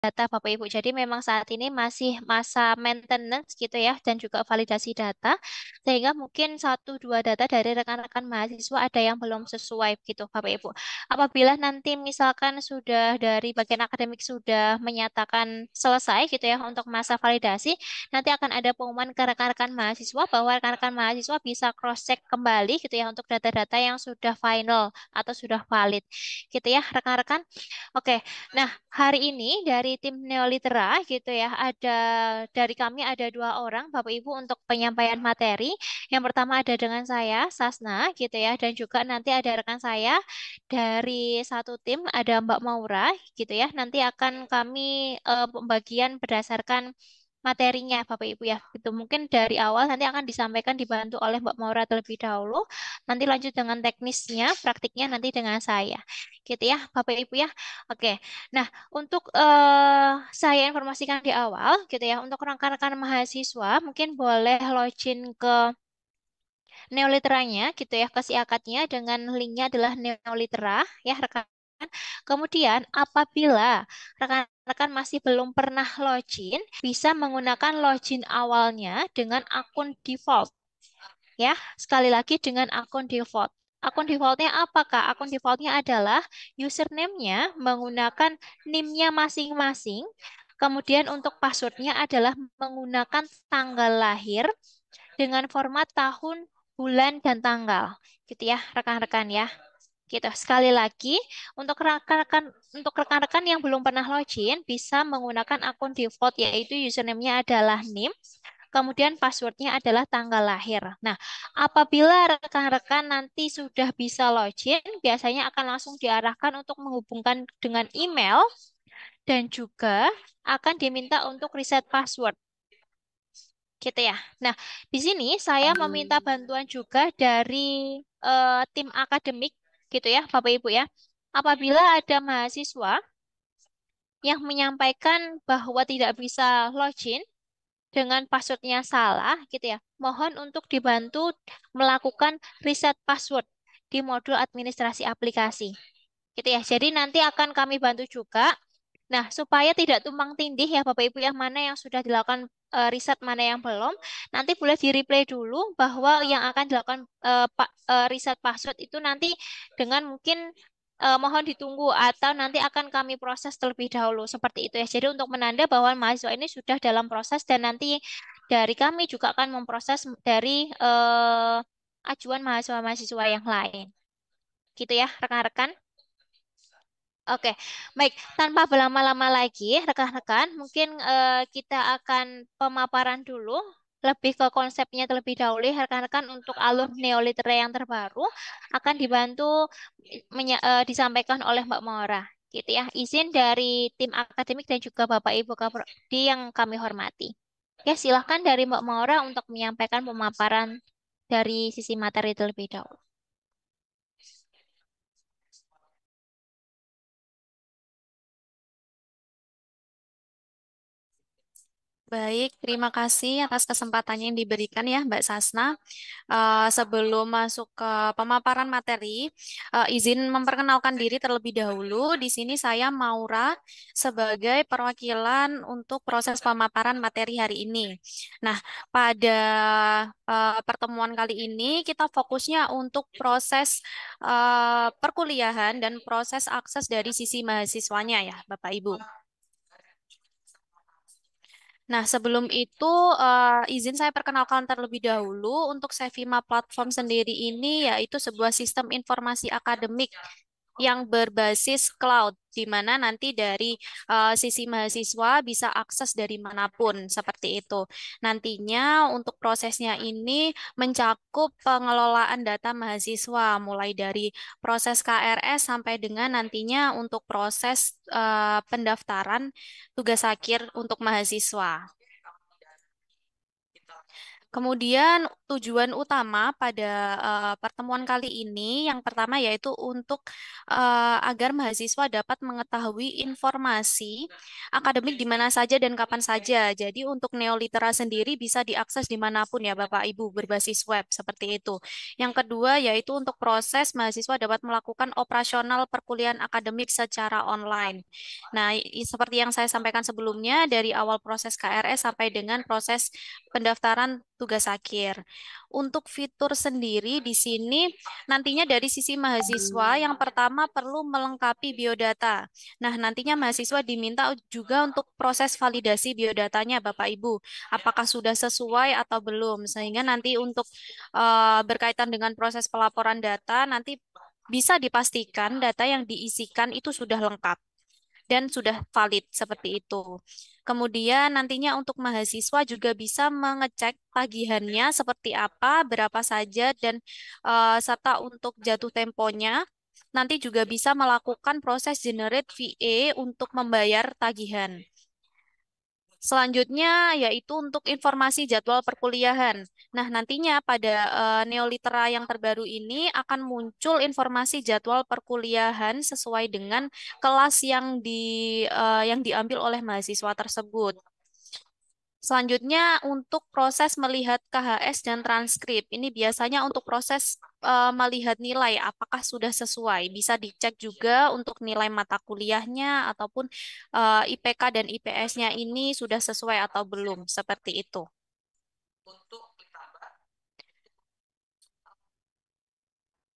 data Bapak Ibu. Jadi memang saat ini masih masa maintenance gitu ya dan juga validasi data sehingga mungkin satu dua data dari rekan-rekan mahasiswa ada yang belum sesuai gitu Bapak Ibu. Apabila nanti misalkan sudah dari bagian akademik sudah menyatakan selesai gitu ya untuk masa validasi, nanti akan ada pengumuman ke rekan-rekan mahasiswa bahwa rekan-rekan mahasiswa bisa cross-check kembali gitu ya untuk data-data yang sudah final atau sudah valid gitu ya rekan-rekan. Oke, nah hari ini dari tim Neolitera gitu ya, dari kami ada dua orang Bapak Ibu untuk penyampaian materi. Yang pertama ada dengan saya, Sasna gitu ya, dan juga nanti ada rekan saya dari satu tim ada Mbak Maura gitu ya. Nanti akan kami pembagian berdasarkan materinya Bapak Ibu ya. Itu mungkin dari awal nanti akan disampaikan dibantu oleh Mbak Maura terlebih dahulu. Nanti lanjut dengan teknisnya, praktiknya nanti dengan saya. Gitu ya, Bapak Ibu ya. Oke. Nah, untuk saya informasikan di awal gitu ya, untuk rekan-rekan mahasiswa mungkin boleh login ke Neoliteranya gitu ya, ke si akadnya dengan linknya adalah Neolitera ya rekan. Kemudian apabila rekan-rekan masih belum pernah login, bisa menggunakan login awalnya dengan akun default ya. Sekali lagi dengan akun default. Akun defaultnya apakah? Akun defaultnya adalah username-nya menggunakan NIM-nya masing-masing. Kemudian untuk passwordnya adalah menggunakan tanggal lahir dengan format tahun, bulan, dan tanggal. Gitu ya, rekan-rekan ya. Gitu. Sekali lagi, untuk rekan-rekan yang belum pernah login bisa menggunakan akun default yaitu username-nya adalah NIM, kemudian passwordnya adalah tanggal lahir. Nah, apabila rekan-rekan nanti sudah bisa login, biasanya akan langsung diarahkan untuk menghubungkan dengan email dan juga akan diminta untuk reset password. Gitu ya. Nah, di sini saya meminta bantuan juga dari tim akademik gitu ya, Bapak Ibu ya. Apabila ada mahasiswa yang menyampaikan bahwa tidak bisa login dengan passwordnya salah gitu ya, mohon untuk dibantu melakukan reset password di modul administrasi aplikasi. Gitu ya. Jadi nanti akan kami bantu juga. Nah, supaya tidak tumpang tindih ya Bapak Ibu yang mana yang sudah dilakukan riset, mana yang belum, nanti boleh di-replay dulu bahwa yang akan dilakukan riset password itu nanti dengan mungkin mohon ditunggu atau nanti akan kami proses terlebih dahulu seperti itu ya. Jadi untuk menanda bahwa mahasiswa ini sudah dalam proses dan nanti dari kami juga akan memproses dari ajuan mahasiswa-mahasiswa yang lain. Gitu ya, rekan-rekan. Oke, baik. Tanpa berlama-lama lagi, rekan-rekan, mungkin kita akan pemaparan dulu lebih ke konsepnya terlebih dahulu. Rekan-rekan untuk alur neoliter yang terbaru akan dibantu disampaikan oleh Mbak Maura. Gitu ya. Izin dari tim akademik dan juga Bapak Ibu Kaprodi yang kami hormati. Ya, silahkan dari Mbak Maura untuk menyampaikan pemaparan dari sisi materi terlebih dahulu. Baik, terima kasih atas kesempatannya yang diberikan ya, Mbak Sasna. Sebelum masuk ke pemaparan materi, izin memperkenalkan diri terlebih dahulu. Di sini saya Maura sebagai perwakilan untuk proses pemaparan materi hari ini. Nah, pada pertemuan kali ini kita fokusnya untuk proses perkuliahan dan proses akses dari sisi mahasiswanya ya, Bapak Ibu. Nah, sebelum itu izin saya perkenalkan terlebih dahulu untuk Sevima Platform sendiri ini yaitu sebuah sistem informasi akademik yang berbasis cloud, di mana nanti dari sisi mahasiswa bisa akses dari manapun, seperti itu. Nantinya untuk prosesnya ini mencakup pengelolaan data mahasiswa, mulai dari proses KRS sampai dengan nantinya untuk proses pendaftaran tugas akhir untuk mahasiswa. Kemudian tujuan utama pada pertemuan kali ini yang pertama yaitu untuk agar mahasiswa dapat mengetahui informasi akademik di mana saja dan kapan saja. Jadi untuk Neolitera sendiri bisa diakses dimanapun ya Bapak Ibu berbasis web seperti itu. Yang kedua yaitu untuk proses mahasiswa dapat melakukan operasional perkuliahan akademik secara online. Nah, seperti yang saya sampaikan sebelumnya dari awal proses KRS sampai dengan proses pendaftaran tugas akhir. Untuk fitur sendiri di sini nantinya dari sisi mahasiswa yang pertama perlu melengkapi biodata. Nah, nantinya mahasiswa diminta juga untuk proses validasi biodatanya Bapak Ibu. Apakah sudah sesuai atau belum? Sehingga nanti untuk berkaitan dengan proses pelaporan data nanti bisa dipastikan data yang diisikan itu sudah lengkap dan sudah valid seperti itu. Kemudian nantinya untuk mahasiswa juga bisa mengecek tagihannya seperti apa, berapa saja, dan serta untuk jatuh temponya. Nanti juga bisa melakukan proses generate VA untuk membayar tagihan. Selanjutnya yaitu untuk informasi jadwal perkuliahan. Nah, nantinya pada Neolitera yang terbaru ini akan muncul informasi jadwal perkuliahan sesuai dengan kelas yang diambil oleh mahasiswa tersebut. Selanjutnya untuk proses melihat KHS dan transkrip. Ini biasanya untuk proses melihat nilai apakah sudah sesuai. Bisa dicek juga untuk nilai mata kuliahnya ataupun IPK dan IPS-nya ini sudah sesuai atau belum. Seperti itu.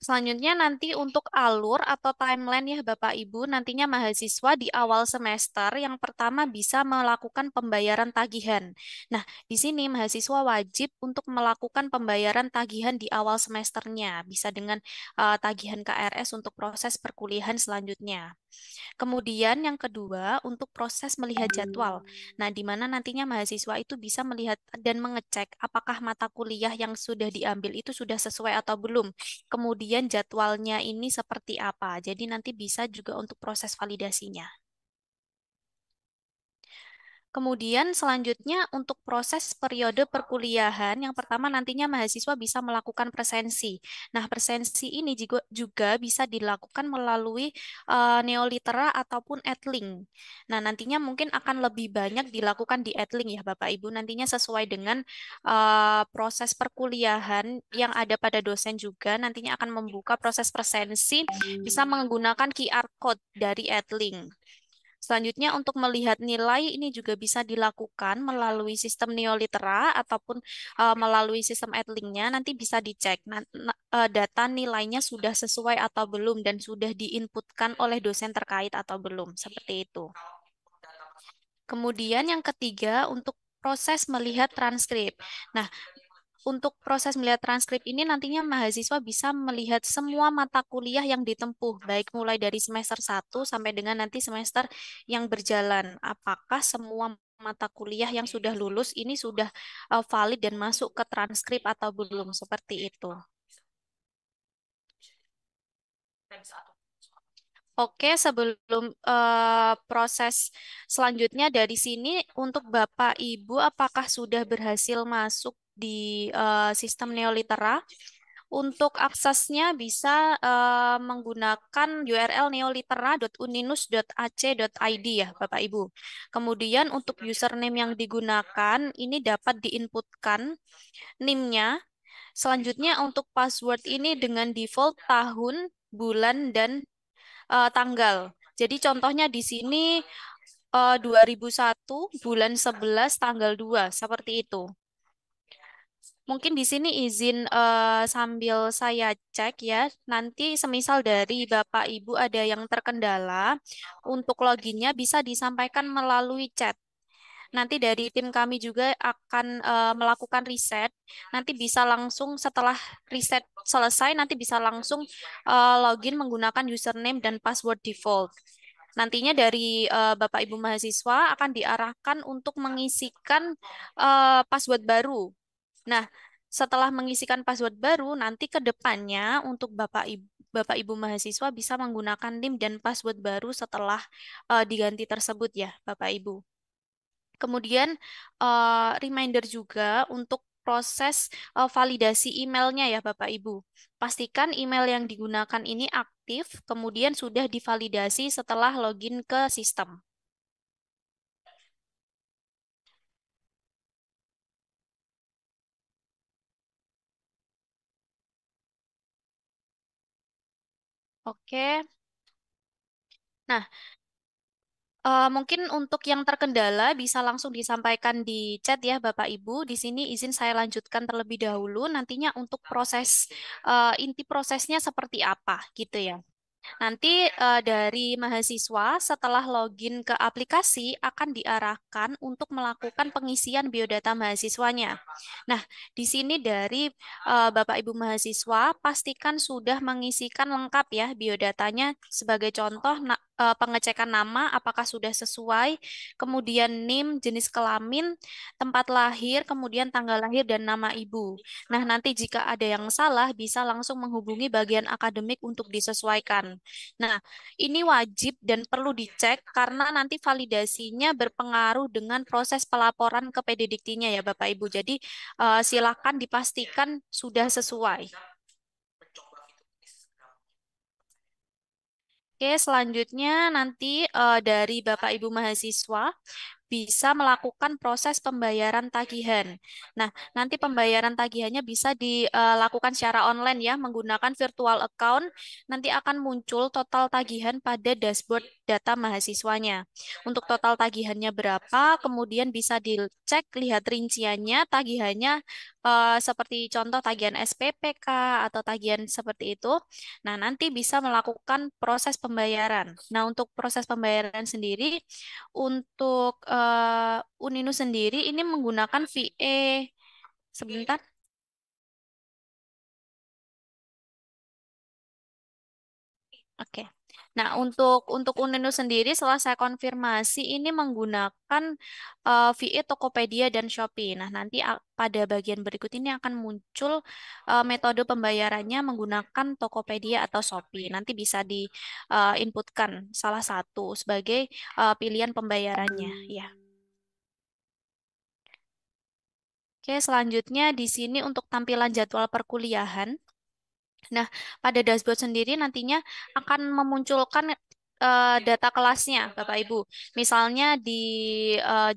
Selanjutnya nanti untuk alur atau timeline ya Bapak Ibu, nantinya mahasiswa di awal semester yang pertama bisa melakukan pembayaran tagihan. Nah, di sini mahasiswa wajib untuk melakukan pembayaran tagihan di awal semesternya, bisa dengan tagihan KRS untuk proses perkuliahan selanjutnya. Kemudian yang kedua untuk proses melihat jadwal. Nah, di mana nantinya mahasiswa itu bisa melihat dan mengecek apakah mata kuliah yang sudah diambil itu sudah sesuai atau belum. Kemudian jadwalnya ini seperti apa. Jadi nanti bisa juga untuk proses validasinya. Kemudian selanjutnya untuk proses periode perkuliahan, yang pertama nantinya mahasiswa bisa melakukan presensi. Nah, presensi ini juga bisa dilakukan melalui Neolitera ataupun Edlink. Nah, nantinya mungkin akan lebih banyak dilakukan di Edlink ya Bapak Ibu, nantinya sesuai dengan proses perkuliahan yang ada pada dosen juga, nantinya akan membuka proses presensi bisa menggunakan QR code dari Edlink. Selanjutnya untuk melihat nilai ini juga bisa dilakukan melalui sistem Neolitera ataupun melalui sistem Edlink-nya nanti bisa dicek data nilainya sudah sesuai atau belum dan sudah diinputkan oleh dosen terkait atau belum seperti itu. Kemudian yang ketiga untuk proses melihat transkrip. Nah, untuk proses melihat transkrip ini nantinya mahasiswa bisa melihat semua mata kuliah yang ditempuh, baik mulai dari semester 1 sampai dengan nanti semester yang berjalan. Apakah semua mata kuliah yang sudah lulus ini sudah valid dan masuk ke transkrip atau belum, seperti itu. Oke, sebelum proses selanjutnya dari sini untuk Bapak Ibu, apakah sudah berhasil masuk di sistem Neolitera? Untuk aksesnya bisa menggunakan URL neolitera.uninus.ac.id ya, Bapak Ibu. Kemudian untuk username yang digunakan ini dapat diinputkan NIM-nya. Selanjutnya untuk password ini dengan default tahun, bulan, dan tanggal. Jadi contohnya di sini 2001 bulan 11 tanggal 2 seperti itu. Mungkin di sini izin sambil saya cek ya. Nanti semisal dari Bapak Ibu ada yang terkendala untuk loginnya bisa disampaikan melalui chat. Nanti dari tim kami juga akan melakukan riset. Nanti bisa langsung setelah riset selesai, nanti bisa langsung login menggunakan username dan password default. Nantinya dari Bapak Ibu mahasiswa akan diarahkan untuk mengisikan password baru. Nah, setelah mengisikan password baru, nanti ke depannya untuk Bapak Ibu mahasiswa bisa menggunakan NIM dan password baru setelah diganti tersebut ya, Bapak Ibu. Kemudian reminder juga untuk proses validasi emailnya ya Bapak Ibu. Pastikan email yang digunakan ini aktif, kemudian sudah divalidasi setelah login ke sistem. Oke. Nah, mungkin untuk yang terkendala bisa langsung disampaikan di chat ya Bapak Ibu. Di sini izin saya lanjutkan terlebih dahulu. Nantinya untuk proses inti prosesnya seperti apa gitu ya. Nanti dari mahasiswa setelah login ke aplikasi akan diarahkan untuk melakukan pengisian biodata mahasiswanya. Nah, di sini dari Bapak Ibu mahasiswa pastikan sudah mengisikan lengkap ya biodatanya. Sebagai contoh pengecekan nama apakah sudah sesuai, kemudian NIM, jenis kelamin, tempat lahir, kemudian tanggal lahir dan nama ibu. Nah, nanti jika ada yang salah bisa langsung menghubungi bagian akademik untuk disesuaikan. Nah, ini wajib dan perlu dicek karena nanti validasinya berpengaruh dengan proses pelaporan ke PDDiktinya ya Bapak Ibu. Jadi silakan dipastikan sudah sesuai. Oke, selanjutnya nanti dari Bapak Ibu mahasiswa bisa melakukan proses pembayaran tagihan. Nah, nanti pembayaran tagihannya bisa dilakukan secara online ya, menggunakan virtual account. Nanti akan muncul total tagihan pada dashboard data mahasiswanya. Untuk total tagihannya berapa, kemudian bisa dicek, lihat rinciannya, tagihannya seperti contoh tagihan SPPK atau tagihan seperti itu. Nah, nanti bisa melakukan proses pembayaran. Nah, untuk proses pembayaran sendiri, untuk Uninu sendiri ini menggunakan VE. Sebentar. Oke. Nah, untuk Uninu sendiri setelah saya konfirmasi ini menggunakan VE Tokopedia dan Shopee. Nah, nanti pada bagian berikut ini akan muncul metode pembayarannya menggunakan Tokopedia atau Shopee. Nanti bisa diinputkan salah satu sebagai pilihan pembayarannya, ya. Oke, selanjutnya di sini untuk tampilan jadwal perkuliahan. Nah, pada dashboard sendiri nantinya akan memunculkan data kelasnya, Bapak Ibu. Misalnya di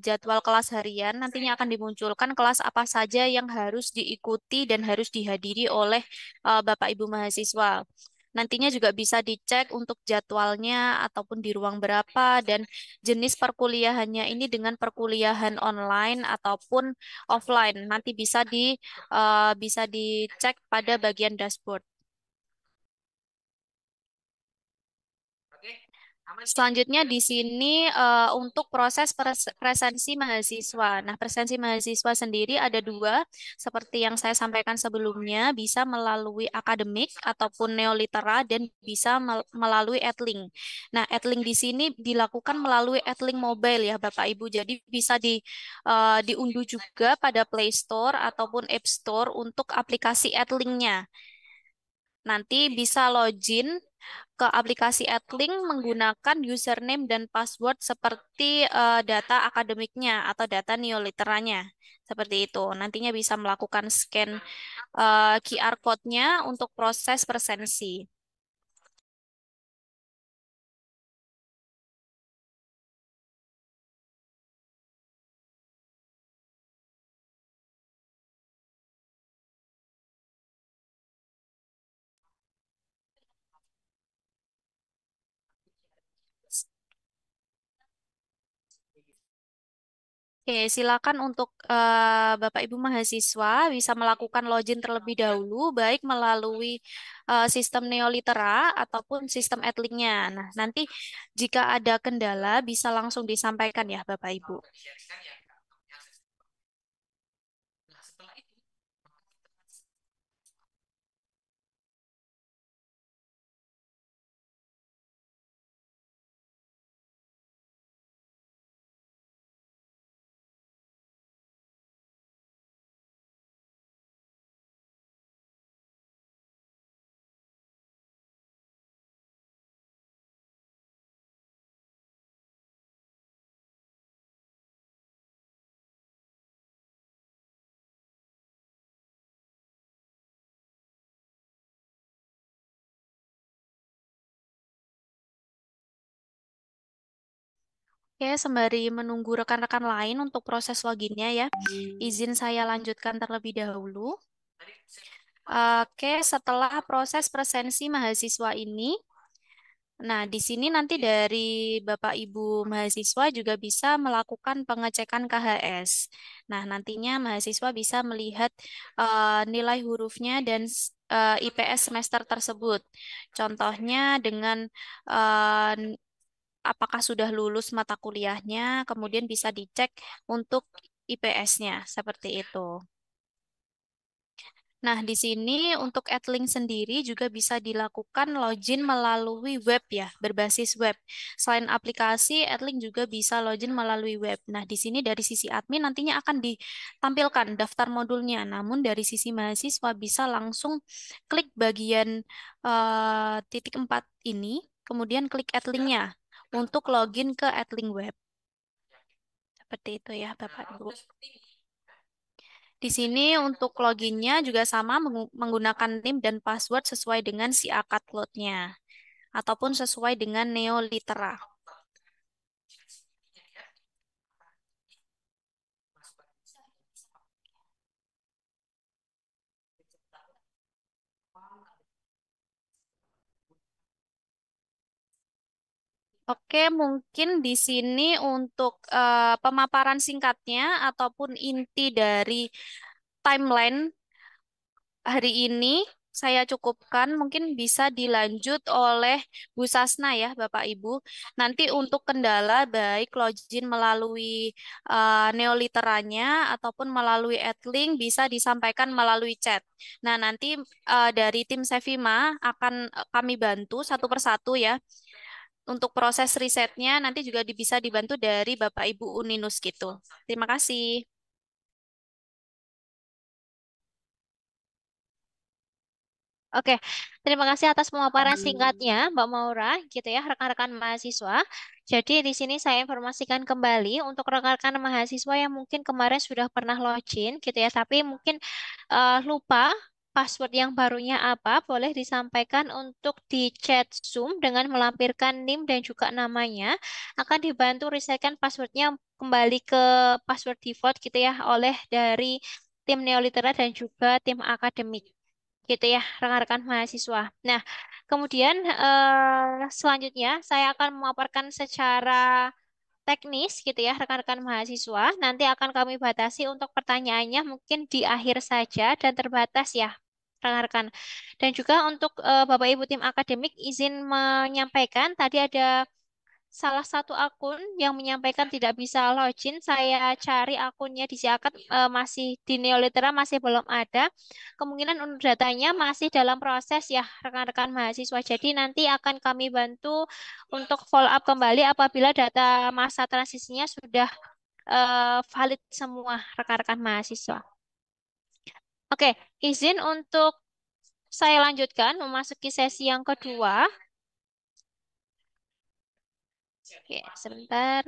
jadwal kelas harian nantinya akan dimunculkan kelas apa saja yang harus diikuti dan harus dihadiri oleh Bapak Ibu mahasiswa. Nantinya juga bisa dicek untuk jadwalnya ataupun di ruang berapa dan jenis perkuliahannya ini dengan perkuliahan online ataupun offline. Nanti bisa dicek pada bagian dashboard. Selanjutnya di sini untuk proses presensi mahasiswa. Nah, presensi mahasiswa sendiri ada dua, seperti yang saya sampaikan sebelumnya, bisa melalui akademik ataupun neolitera dan bisa melalui Edlink. Nah, Edlink di sini dilakukan melalui Edlink mobile ya, Bapak Ibu. Jadi bisa diunduh juga pada Play Store ataupun App Store untuk aplikasi Edlinknya. Nanti bisa login ke aplikasi Adlink menggunakan username dan password seperti data akademiknya atau data neoliteranya. Seperti itu. Nantinya bisa melakukan scan QR code-nya untuk proses presensi. Oke, silakan untuk Bapak Ibu mahasiswa bisa melakukan login terlebih dahulu, baik melalui sistem Neolitera ataupun sistem Adlink-nya. Nah, nanti jika ada kendala bisa langsung disampaikan ya Bapak Ibu. Oke, sembari menunggu rekan-rekan lain untuk proses loginnya ya, izin saya lanjutkan terlebih dahulu. Oke, setelah proses presensi mahasiswa ini, nah di sini nanti dari Bapak Ibu mahasiswa juga bisa melakukan pengecekan KHS. Nah, nantinya mahasiswa bisa melihat nilai hurufnya dan IPS semester tersebut. Contohnya dengan apakah sudah lulus mata kuliahnya, kemudian bisa dicek untuk IPS-nya seperti itu. Nah, di sini untuk Adlink sendiri juga bisa dilakukan login melalui web ya, berbasis web. Selain aplikasi, Adlink juga bisa login melalui web. Nah, di sini dari sisi admin nantinya akan ditampilkan daftar modulnya. Namun dari sisi mahasiswa bisa langsung klik bagian titik 4 ini, kemudian klik Adlink-nya untuk login ke Adlink web. Seperti itu ya, Bapak Ibu. Di sini untuk loginnya juga sama menggunakan NIM dan password sesuai dengan si akad cloud-nya ataupun sesuai dengan Neolitera. Oke, mungkin di sini untuk pemaparan singkatnya ataupun inti dari timeline hari ini saya cukupkan, mungkin bisa dilanjut oleh Bu Sasna ya, Bapak Ibu. Nanti untuk kendala baik login melalui neoliteranya ataupun melalui Adlink bisa disampaikan melalui chat. Nah, nanti dari tim Sevima akan kami bantu satu persatu ya. Untuk proses risetnya nanti juga bisa dibantu dari Bapak Ibu Uninus gitu. Terima kasih. Oke, terima kasih atas pemaparan singkatnya, Mbak Maura, gitu ya, rekan-rekan mahasiswa. Jadi di sini saya informasikan kembali untuk rekan-rekan mahasiswa yang mungkin kemarin sudah pernah login, gitu ya, tapi mungkin lupa password yang barunya apa, boleh disampaikan untuk di chat Zoom dengan melampirkan NIM dan juga namanya. Akan dibantu resetkan passwordnya kembali ke password default, gitu ya, oleh dari tim Neolitera dan juga tim akademik gitu ya, rekan-rekan mahasiswa. Nah, kemudian selanjutnya saya akan memaparkan secara teknis gitu ya, rekan-rekan mahasiswa. Nanti akan kami batasi untuk pertanyaannya mungkin di akhir saja dan terbatas ya, rekan-rekan. Dan juga untuk Bapak Ibu tim akademik izin menyampaikan tadi ada salah satu akun yang menyampaikan tidak bisa login. Saya cari akunnya di Siakat masih di Neolitera masih belum ada. Kemungkinan unduh datanya masih dalam proses ya rekan-rekan mahasiswa. Jadi nanti akan kami bantu untuk follow up kembali apabila data masa transisinya sudah valid semua rekan-rekan mahasiswa. Oke, izin untuk saya lanjutkan memasuki sesi yang kedua. Oke, sebentar.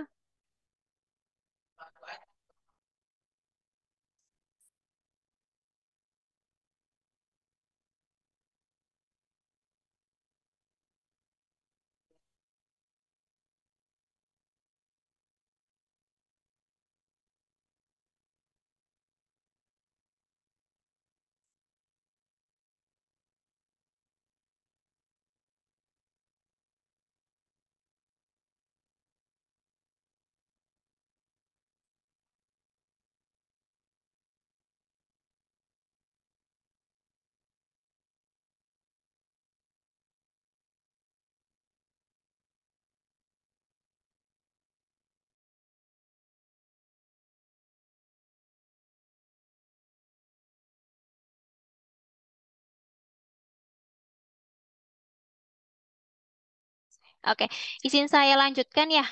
Oke, izin saya lanjutkan ya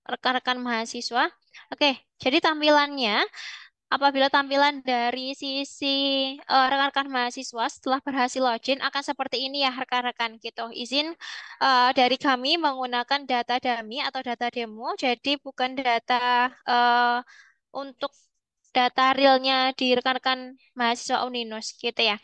rekan-rekan mahasiswa. Oke, jadi tampilannya, apabila tampilan dari sisi rekan-rekan mahasiswa setelah berhasil login akan seperti ini ya rekan-rekan gitu. Izin dari kami menggunakan data dummy atau data demo, jadi bukan data untuk data realnya di rekan-rekan mahasiswa Uninus gitu ya.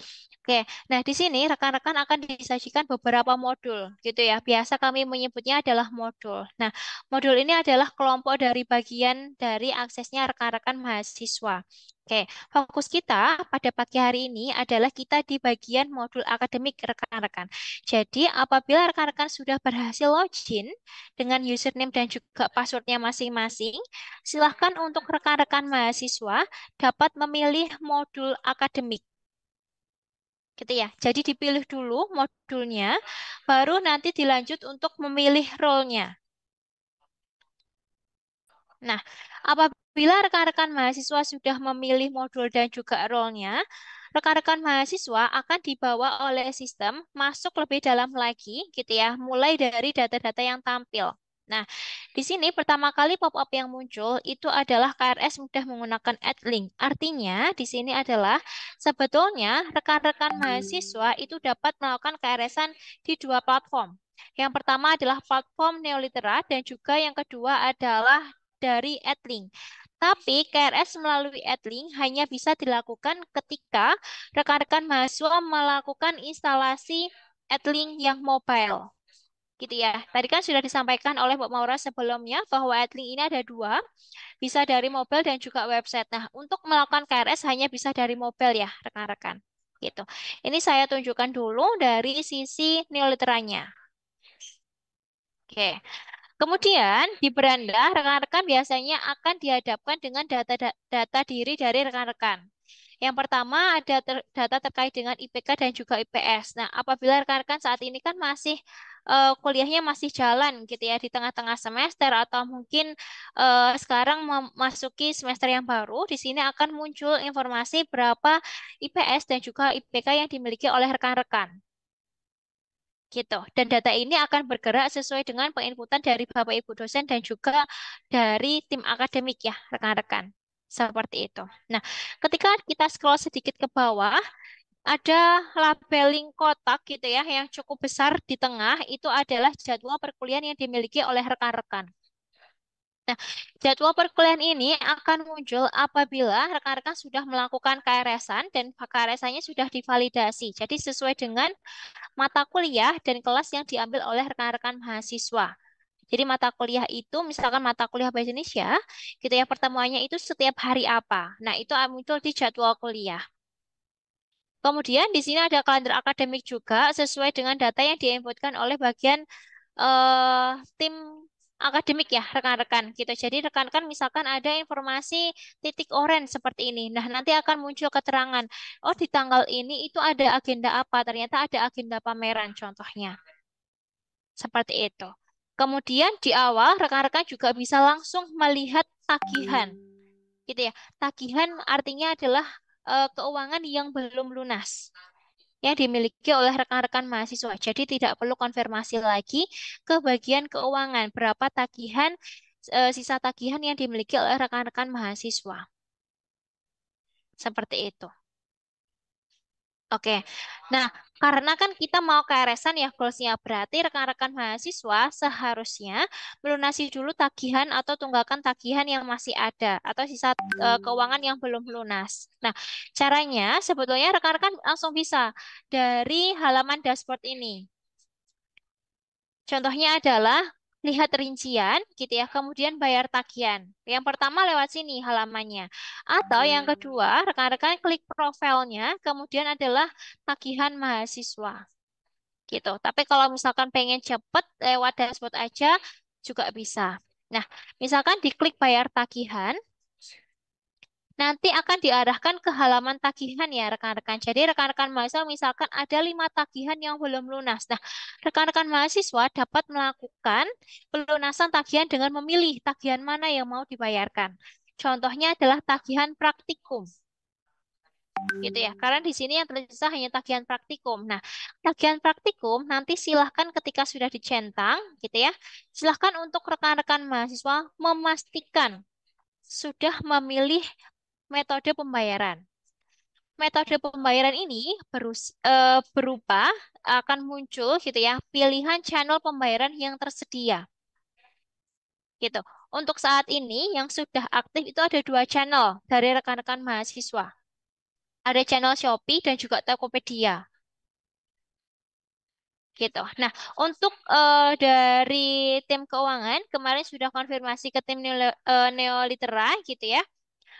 Oke, nah di sini rekan-rekan akan disajikan beberapa modul, gitu ya. Biasa kami menyebutnya adalah modul. Nah, modul ini adalah kelompok dari bagian dari aksesnya rekan-rekan mahasiswa. Oke, fokus kita pada pagi hari ini adalah kita di bagian modul akademik rekan-rekan. Jadi, apabila rekan-rekan sudah berhasil login dengan username dan juga passwordnya masing-masing, silahkan untuk rekan-rekan mahasiswa dapat memilih modul akademik gitu ya. Jadi dipilih dulu modulnya, baru nanti dilanjut untuk memilih role-nya. Nah, apabila rekan-rekan mahasiswa sudah memilih modul dan juga role-nya, rekan-rekan mahasiswa akan dibawa oleh sistem masuk lebih dalam lagi gitu ya, mulai dari data-data yang tampil. Nah, di sini pertama kali pop-up yang muncul itu adalah KRS mudah menggunakan AdLink. Artinya, di sini adalah sebetulnya rekan-rekan mahasiswa itu dapat melakukan KRS-an di dua platform. Yang pertama adalah platform Neolitera dan juga yang kedua adalah dari AdLink. Tapi KRS melalui AdLink hanya bisa dilakukan ketika rekan-rekan mahasiswa melakukan instalasi AdLink yang mobile. Gitu ya. Tadi kan sudah disampaikan oleh Mbak Maura sebelumnya bahwa AdLink ini ada dua, bisa dari mobile dan juga website. Nah, untuk melakukan KRS hanya bisa dari mobile ya, rekan-rekan. Gitu. Ini saya tunjukkan dulu dari sisi neoliteranya. Oke. Kemudian di beranda, rekan-rekan biasanya akan dihadapkan dengan data diri dari rekan-rekan. Yang pertama ada data terkait dengan IPK dan juga IPS. Nah, apabila rekan-rekan saat ini kan masih kuliahnya masih jalan gitu ya di tengah-tengah semester atau mungkin sekarang memasuki semester yang baru, di sini akan muncul informasi berapa IPS dan juga IPK yang dimiliki oleh rekan-rekan. Gitu. Dan data ini akan bergerak sesuai dengan penginputan dari Bapak Ibu dosen dan juga dari tim akademik ya, rekan-rekan. Seperti itu. Nah, ketika kita scroll sedikit ke bawah, ada labeling kotak gitu ya, yang cukup besar di tengah, itu adalah jadwal perkuliahan yang dimiliki oleh rekan-rekan. Nah, jadwal perkuliahan ini akan muncul apabila rekan-rekan sudah melakukan KRS-an dan KRS-annya sudah divalidasi. Jadi sesuai dengan mata kuliah dan kelas yang diambil oleh rekan-rekan mahasiswa. Jadi mata kuliah itu, misalkan mata kuliah Bahasa Indonesia, gitu ya, pertemuannya itu setiap hari apa. Nah, itu muncul di jadwal kuliah. Kemudian di sini ada kalender akademik juga sesuai dengan data yang diinputkan oleh bagian tim akademik ya, rekan-rekan gitu. Jadi rekan-rekan misalkan ada informasi titik orange seperti ini. Nah, nanti akan muncul keterangan, oh di tanggal ini itu ada agenda apa? Ternyata ada agenda pameran contohnya. Seperti itu. Kemudian di awal rekan-rekan juga bisa langsung melihat tagihan. Gitu ya. Tagihan artinya adalah keuangan yang belum lunas yang dimiliki oleh rekan-rekan mahasiswa. Jadi tidak perlu konfirmasi lagi ke bagian keuangan berapa tagihan sisa tagihan yang dimiliki oleh rekan-rekan mahasiswa. Seperti itu. Oke, nah karena kan kita mau KRS-an ya goalsnya berarti rekan-rekan mahasiswa seharusnya melunasi dulu tagihan atau tunggakan tagihan yang masih ada atau sisa keuangan yang belum lunas. Nah, caranya sebetulnya rekan-rekan langsung bisa dari halaman dashboard ini. Contohnya adalah lihat rincian gitu ya, kemudian bayar tagihan. Yang pertama lewat sini halamannya. Atau yang kedua, rekan-rekan klik profilnya, kemudian adalah tagihan mahasiswa gitu. Tapi kalau misalkan pengen cepet lewat dashboard aja juga bisa. Nah, misalkan diklik bayar tagihan, nanti akan diarahkan ke halaman tagihan ya rekan-rekan. Jadi rekan-rekan mahasiswa misalkan ada 5 tagihan yang belum lunas. Nah, rekan-rekan mahasiswa dapat melakukan pelunasan tagihan dengan memilih tagihan mana yang mau dibayarkan. Contohnya adalah tagihan praktikum. Gitu ya. Karena di sini yang tersisa hanya tagihan praktikum. Nah, tagihan praktikum nanti silahkan ketika sudah dicentang, gitu ya, silahkan untuk rekan-rekan mahasiswa memastikan sudah memilih metode pembayaran. Metode pembayaran ini berupa akan muncul gitu ya pilihan channel pembayaran yang tersedia gitu. Untuk saat ini yang sudah aktif itu ada 2 channel dari rekan-rekan mahasiswa. Ada channel Shopee dan juga Tokopedia gitu. Nah, untuk dari tim keuangan kemarin sudah konfirmasi ke tim Neolitera gitu ya.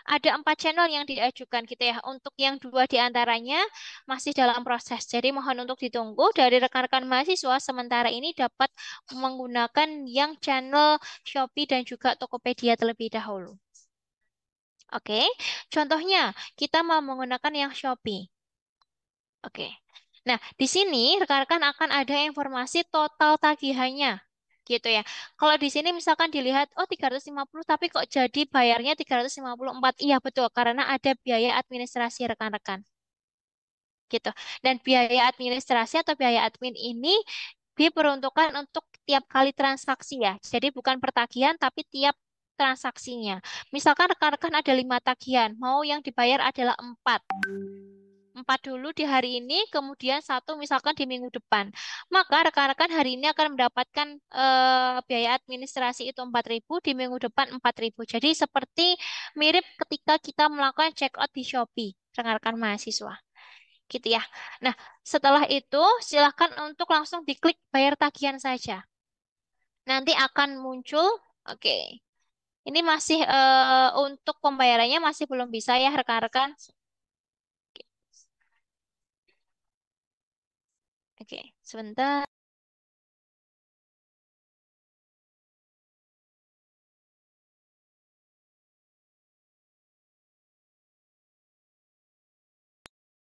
Ada 4 channel yang diajukan gitu ya. Untuk yang 2 diantaranya masih dalam proses. Jadi mohon untuk ditunggu dari rekan-rekan mahasiswa sementara ini dapat menggunakan yang channel Shopee dan juga Tokopedia terlebih dahulu. Oke, contohnya kita mau menggunakan yang Shopee. Oke. Nah, di sini rekan-rekan akan ada informasi total tagihannya. Gitu ya. Kalau di sini misalkan dilihat, oh 350 tapi kok jadi bayarnya 354. Iya betul, karena ada biaya administrasi rekan-rekan. Gitu. Dan biaya administrasi atau biaya admin ini diperuntukkan untuk tiap kali transaksi ya. Jadi bukan per tagihan tapi tiap transaksinya. Misalkan rekan-rekan ada 5 tagihan, mau yang dibayar adalah 4 dulu di hari ini, kemudian 1 misalkan di minggu depan. Maka rekan-rekan hari ini akan mendapatkan biaya administrasi itu 4.000, di minggu depan 4.000. Jadi seperti mirip ketika kita melakukan check out di Shopee, rekan-rekan mahasiswa. Gitu ya. Nah, setelah itu silakan untuk langsung diklik bayar tagihan saja. Nanti akan muncul, oke. Ini masih untuk pembayarannya masih belum bisa ya rekan-rekan. Oke, sebentar.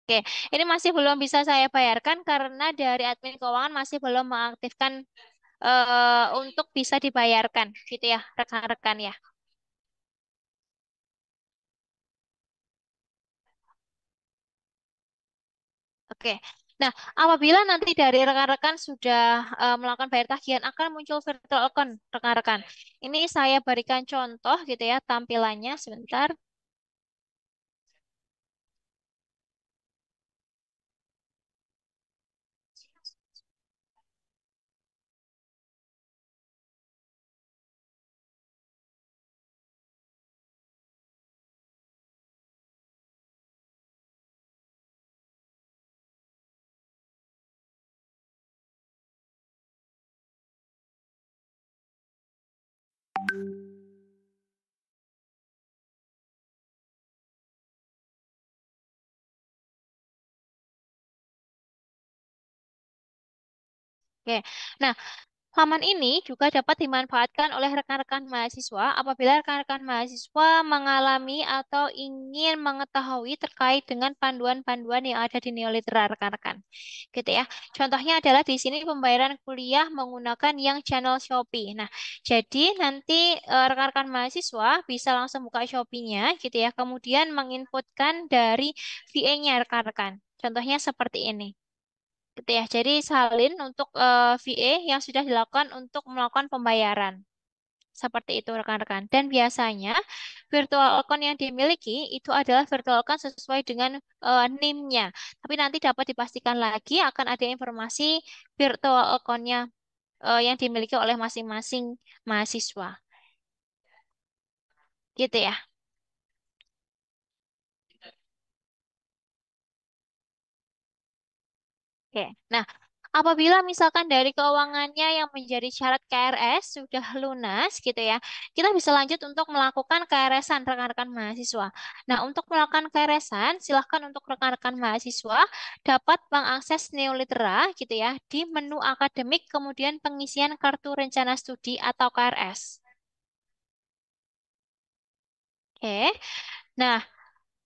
Oke, ini masih belum bisa saya bayarkan karena dari admin keuangan masih belum mengaktifkan untuk bisa dibayarkan, gitu ya, rekan-rekan ya. Oke. Nah, apabila nanti dari rekan-rekan sudah melakukan bayar tagihan akan muncul virtual account, rekan-rekan. Ini saya berikan contoh gitu ya tampilannya sebentar. Oke. Nah, laman ini juga dapat dimanfaatkan oleh rekan-rekan mahasiswa apabila rekan-rekan mahasiswa mengalami atau ingin mengetahui terkait dengan panduan-panduan yang ada di Neolitera, rekan-rekan. Gitu ya. Contohnya adalah di sini pembayaran kuliah menggunakan yang channel Shopee. Nah, jadi nanti rekan-rekan mahasiswa bisa langsung buka Shopee-nya gitu ya. Kemudian menginputkan dari VA-nya rekan-rekan. Contohnya seperti ini. Gitu ya. Jadi salin untuk VA yang sudah dilakukan untuk melakukan pembayaran. Seperti itu rekan-rekan. Dan biasanya virtual account yang dimiliki itu adalah virtual account sesuai dengan NIM-nya. Tapi nanti dapat dipastikan lagi akan ada informasi virtual account-nya yang dimiliki oleh masing-masing mahasiswa. Gitu ya. Oke. Nah, apabila misalkan dari keuangannya yang menjadi syarat KRS sudah lunas gitu ya, kita bisa lanjut untuk melakukan KRS-an rekan-rekan mahasiswa. Nah, untuk melakukan KRS-an, silahkan untuk rekan-rekan mahasiswa dapat mengakses Neolitera gitu ya di menu akademik kemudian pengisian kartu rencana studi atau KRS. Oke. Nah,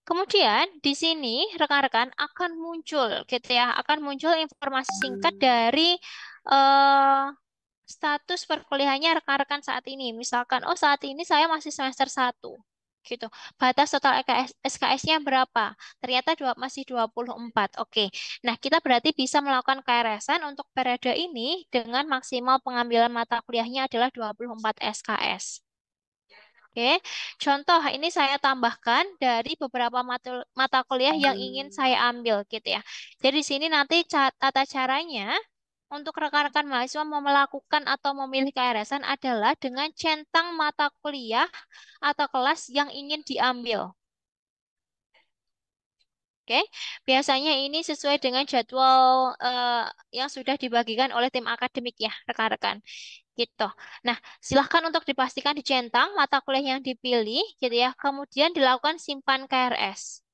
kemudian di sini rekan-rekan akan muncul gitu ya, akan muncul informasi singkat dari eh, status perkuliahannya rekan-rekan saat ini. Misalkan, oh saat ini saya masih semester 1 gitu. Batas total SKS-nya berapa? Ternyata masih 24. Oke. Nah, kita berarti bisa melakukan KRS-an untuk periode ini dengan maksimal pengambilan mata kuliahnya adalah 24 SKS. Oke, contoh ini saya tambahkan dari beberapa mata kuliah yang ingin saya ambil gitu ya. Jadi di sini nanti tata caranya untuk rekan-rekan mahasiswa mau melakukan atau memilih KRS-an adalah dengan centang mata kuliah atau kelas yang ingin diambil. Oke, biasanya ini sesuai dengan jadwal yang sudah dibagikan oleh tim akademik ya, rekan-rekan. Gitu. Nah, silahkan untuk dipastikan dicentang mata kuliah yang dipilih, gitu ya. Kemudian dilakukan simpan KRS.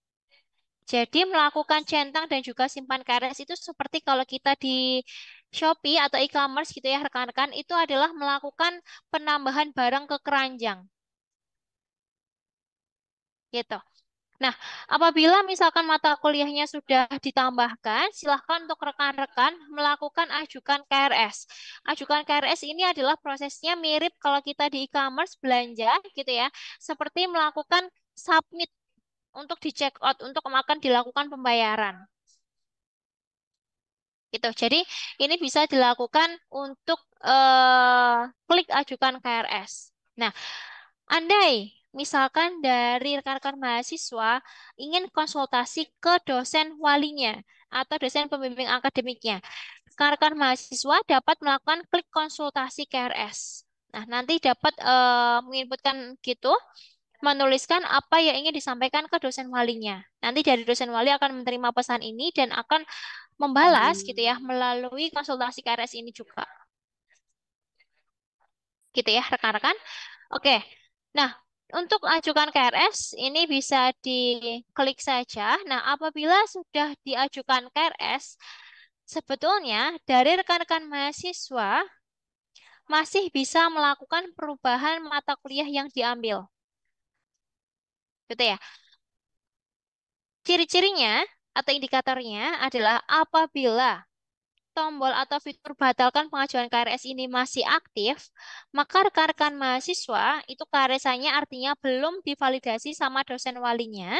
Jadi melakukan centang dan juga simpan KRS itu seperti kalau kita di Shopee atau e-commerce gitu ya, rekan-rekan, itu adalah melakukan penambahan barang ke keranjang, gitu. Nah, apabila misalkan mata kuliahnya sudah ditambahkan, silahkan untuk rekan-rekan melakukan ajukan KRS. Ajukan KRS ini adalah prosesnya mirip kalau kita di e-commerce belanja gitu ya, seperti melakukan submit untuk di check out untuk akan dilakukan pembayaran. Gitu. Jadi ini bisa dilakukan untuk klik ajukan KRS. Nah, andai misalkan dari rekan-rekan mahasiswa ingin konsultasi ke dosen walinya atau dosen pembimbing akademiknya, rekan-rekan mahasiswa dapat melakukan klik konsultasi KRS. Nah, nanti dapat menginputkan gitu, menuliskan apa yang ingin disampaikan ke dosen walinya. Nanti dari dosen wali akan menerima pesan ini dan akan membalas gitu ya melalui konsultasi KRS ini juga. Gitu ya, rekan-rekan. Oke. Nah, untuk ajukan KRS ini bisa diklik saja. Nah, apabila sudah diajukan KRS, sebetulnya dari rekan-rekan mahasiswa masih bisa melakukan perubahan mata kuliah yang diambil. Gitu ya. Ciri-cirinya atau indikatornya adalah apabila tombol atau fitur batalkan pengajuan KRS ini masih aktif, maka rekan-rekan mahasiswa itu KRS-nya artinya belum divalidasi sama dosen walinya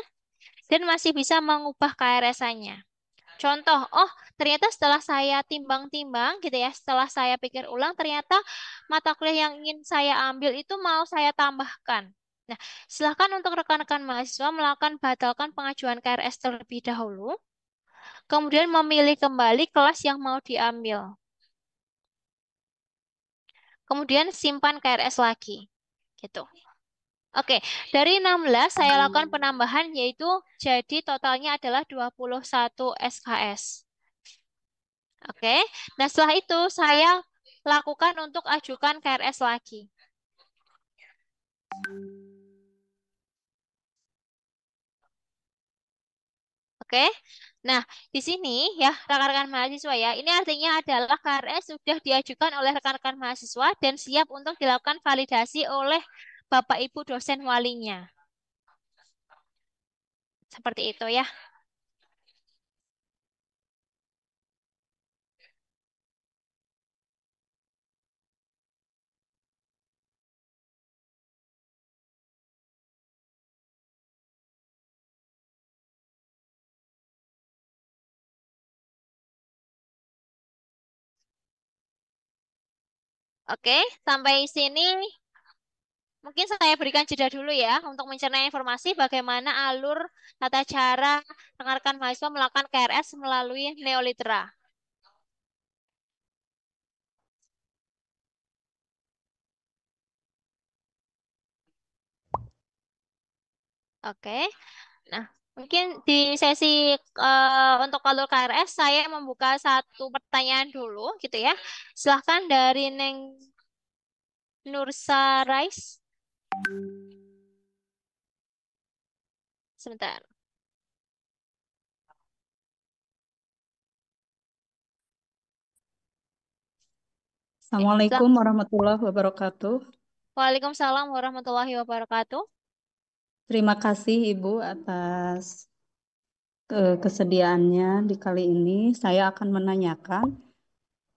dan masih bisa mengubah KRS-nya. Contoh, oh ternyata setelah saya timbang-timbang gitu ya, setelah saya pikir ulang, ternyata mata kuliah yang ingin saya ambil itu mau saya tambahkan. Nah, silakan untuk rekan-rekan mahasiswa melakukan batalkan pengajuan KRS terlebih dahulu, kemudian memilih kembali kelas yang mau diambil. Kemudian simpan KRS lagi. Gitu. Oke, dari 16 saya lakukan penambahan yaitu jadi totalnya adalah 21 SKS. Oke. Nah, setelah itu saya lakukan untuk ajukan KRS lagi. Oke. Nah, di sini ya rekan-rekan mahasiswa ya, ini artinya adalah KRS sudah diajukan oleh rekan-rekan mahasiswa dan siap untuk dilakukan validasi oleh Bapak Ibu dosen walinya. Seperti itu ya. Oke, sampai sini mungkin saya berikan jeda dulu ya untuk mencerna informasi bagaimana alur tata cara rekan-rekan mahasiswa melakukan KRS melalui Neolitera. Oke, nah mungkin di sesi untuk alur KRS saya membuka satu pertanyaan dulu gitu ya. Silahkan dari Neng Nursa Rais. Sebentar. Assalamualaikum Silahkan. warahmatullahi wabarakatuh. Waalaikumsalam warahmatullahi wabarakatuh. Terima kasih Ibu atas kesediaannya di kali ini. Saya akan menanyakan,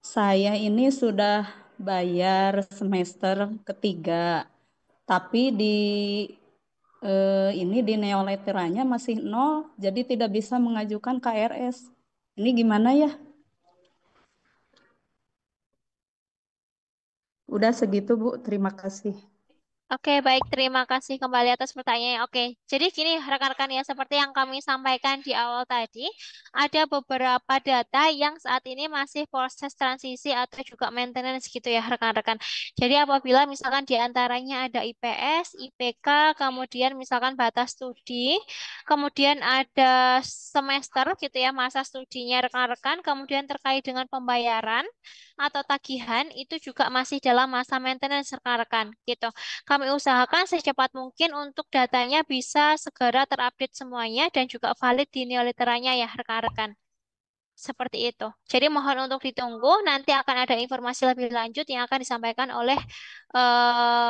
saya ini sudah bayar semester ketiga, tapi ini di neoleteranya masih nol, jadi tidak bisa mengajukan KRS. Ini gimana ya? Udah segitu Bu, terima kasih. Oke, baik. Terima kasih kembali atas pertanyaannya. Oke, jadi gini rekan-rekan ya, seperti yang kami sampaikan di awal tadi, ada beberapa data yang saat ini masih proses transisi atau juga maintenance gitu ya rekan-rekan. Jadi apabila misalkan di antaranya ada IPS, IPK, kemudian misalkan batas studi, kemudian ada semester gitu ya, masa studinya rekan-rekan, kemudian terkait dengan pembayaran atau tagihan, itu juga masih dalam masa maintenance rekan-rekan gitu. Kami usahakan secepat mungkin untuk datanya bisa segera terupdate semuanya dan juga valid di neoliteranya ya rekan-rekan. Seperti itu. Jadi mohon untuk ditunggu, nanti akan ada informasi lebih lanjut yang akan disampaikan oleh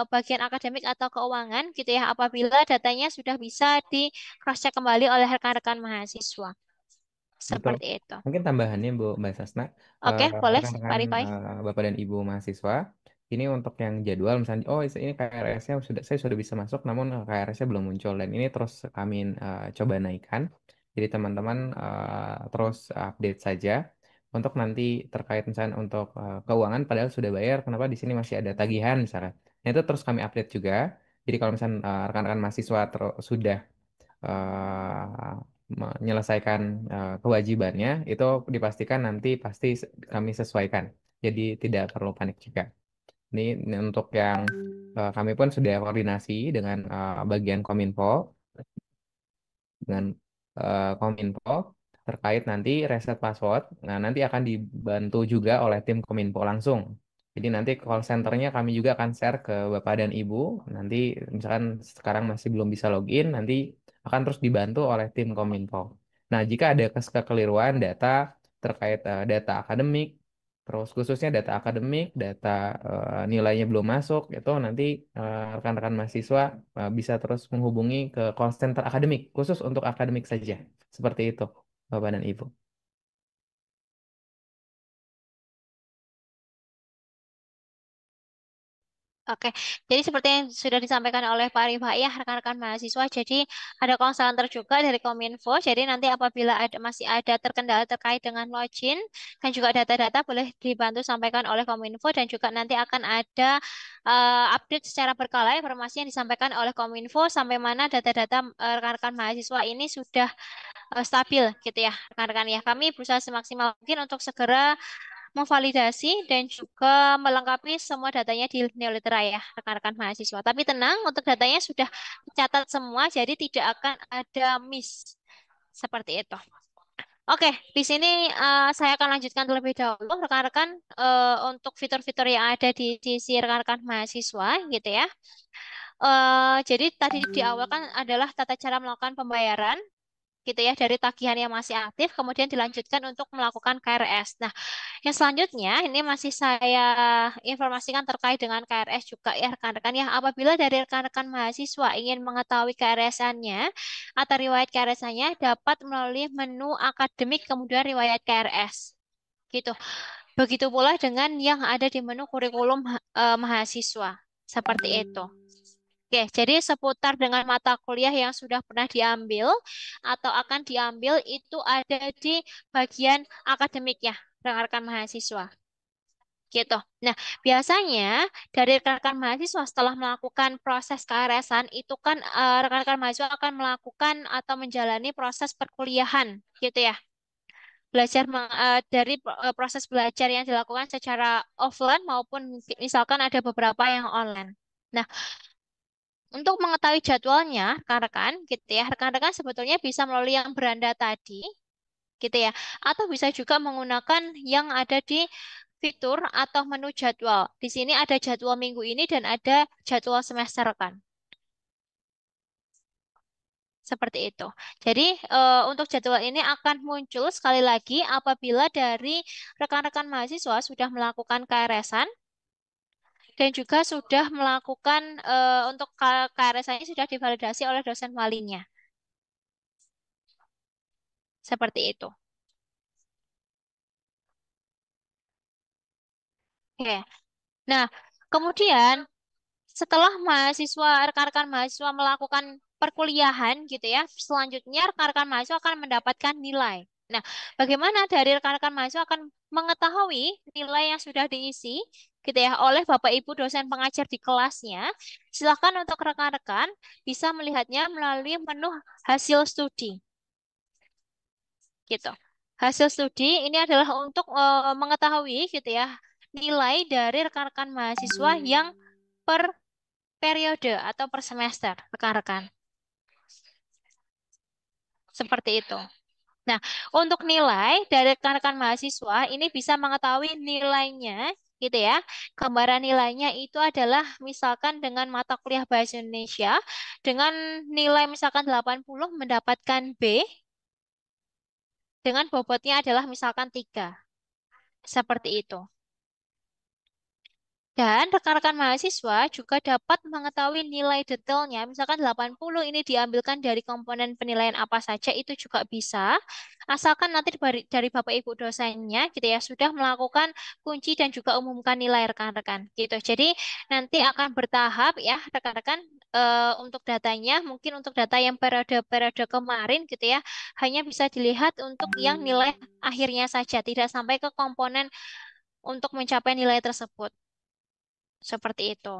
bagian akademik atau keuangan gitu ya apabila datanya sudah bisa di cross check kembali oleh rekan-rekan mahasiswa. Betul. Seperti itu. Mungkin tambahannya Bu Mbak Sasna, Oke, boleh Pak rekan-rekan Rifai. Bapak dan Ibu mahasiswa, ini untuk yang jadwal misalnya, oh ini KRS-nya sudah saya sudah bisa masuk, namun KRS-nya belum muncul dan ini terus kami coba naikkan. Jadi teman-teman terus update saja untuk nanti terkait misalnya untuk keuangan, padahal sudah bayar, kenapa di sini masih ada tagihan misalnya. Nah itu terus kami update juga. Jadi kalau misalnya rekan-rekan mahasiswa sudah eh, menyelesaikan kewajibannya itu dipastikan nanti pasti kami sesuaikan. Jadi tidak perlu panik juga. Ini untuk yang kami pun sudah koordinasi dengan bagian Kominfo dengan Kominfo terkait nanti reset password. Nah, nanti akan dibantu juga oleh tim Kominfo langsung. Jadi nanti call centernya kami juga akan share ke Bapak dan Ibu. Nanti misalkan sekarang masih belum bisa login, nanti akan terus dibantu oleh tim Kominfo. Nah, jika ada kekeliruan data terkait data akademik, terus khususnya data akademik, data nilainya belum masuk, itu nanti rekan-rekan mahasiswa bisa terus menghubungi ke call center akademik, khusus untuk akademik saja. Seperti itu, Bapak dan Ibu. Oke, jadi seperti yang sudah disampaikan oleh Pak Rifai ya, rekan-rekan mahasiswa, jadi ada konselor juga dari Kominfo, jadi nanti apabila masih ada terkendala terkait dengan login dan juga data-data boleh dibantu sampaikan oleh Kominfo dan juga nanti akan ada update secara berkala informasi yang disampaikan oleh Kominfo sampai mana data-data rekan-rekan mahasiswa ini sudah stabil gitu ya, rekan-rekan ya. Kami berusaha semaksimal mungkin untuk segera memvalidasi dan juga melengkapi semua datanya di Neolitera ya, rekan-rekan mahasiswa. Tapi tenang, untuk datanya sudah dicatat semua, jadi tidak akan ada miss. Seperti itu. Oke, di sini saya akan lanjutkan terlebih dahulu, rekan-rekan, untuk fitur-fitur yang ada di sisi rekan-rekan mahasiswa, gitu ya. Jadi tadi di awal kan adalah tata cara melakukan pembayaran gitu ya dari tagihan yang masih aktif kemudian dilanjutkan untuk melakukan KRS. Nah, yang selanjutnya ini masih saya informasikan terkait dengan KRS juga ya rekan-rekan ya. Apabila dari rekan-rekan mahasiswa ingin mengetahui KRS-annya atau riwayat KRS-annya dapat melalui menu akademik kemudian riwayat KRS. Gitu. Begitu pula dengan yang ada di menu kurikulum mahasiswa. Seperti itu. Oke, jadi seputar dengan mata kuliah yang sudah pernah diambil atau akan diambil itu ada di bagian akademik ya, rekan-rekan mahasiswa. Gitu. Nah, biasanya dari rekan-rekan mahasiswa setelah melakukan proses kearesan itu kan rekan-rekan mahasiswa akan melakukan atau menjalani proses perkuliahan, gitu ya. Belajar dari proses belajar yang dilakukan secara offline maupun misalkan ada beberapa yang online. Nah, untuk mengetahui jadwalnya, rekan-rekan, gitu ya, rekan-rekan sebetulnya bisa melalui yang beranda tadi, gitu ya, atau bisa juga menggunakan yang ada di fitur atau menu jadwal. Di sini ada jadwal minggu ini dan ada jadwal semester kan, seperti itu. Jadi untuk jadwal ini akan muncul sekali lagi apabila dari rekan-rekan mahasiswa sudah melakukan KRS-an dan juga sudah melakukan untuk KRS-nya sudah divalidasi oleh dosen walinya. Seperti itu. Oke. Nah, kemudian setelah rekan-rekan mahasiswa melakukan perkuliahan gitu ya, selanjutnya rekan-rekan mahasiswa akan mendapatkan nilai. Nah, bagaimana dari rekan-rekan mahasiswa akan mengetahui nilai yang sudah diisi gitu ya oleh Bapak Ibu dosen pengajar di kelasnya, silakan untuk rekan-rekan bisa melihatnya melalui menu hasil studi. Gitu. Hasil studi ini adalah untuk mengetahui gitu ya nilai dari rekan-rekan mahasiswa yang per periode atau per semester, rekan-rekan. Seperti itu. Nah, untuk nilai dari rekan-rekan mahasiswa ini bisa mengetahui nilainya gitu ya. Gambaran nilainya itu adalah misalkan dengan mata kuliah Bahasa Indonesia dengan nilai misalkan 80 mendapatkan B dengan bobotnya adalah misalkan 3. Seperti itu. Dan rekan-rekan mahasiswa juga dapat mengetahui nilai detailnya. Misalkan 80 ini diambilkan dari komponen penilaian apa saja, itu juga bisa. Asalkan nanti dari Bapak Ibu dosennya gitu ya, sudah melakukan kunci dan juga umumkan nilai rekan-rekan gitu. Jadi nanti akan bertahap ya rekan-rekan untuk datanya. Mungkin untuk data yang periode-periode kemarin gitu ya, hanya bisa dilihat untuk yang nilai akhirnya saja, tidak sampai ke komponen untuk mencapai nilai tersebut. Seperti itu.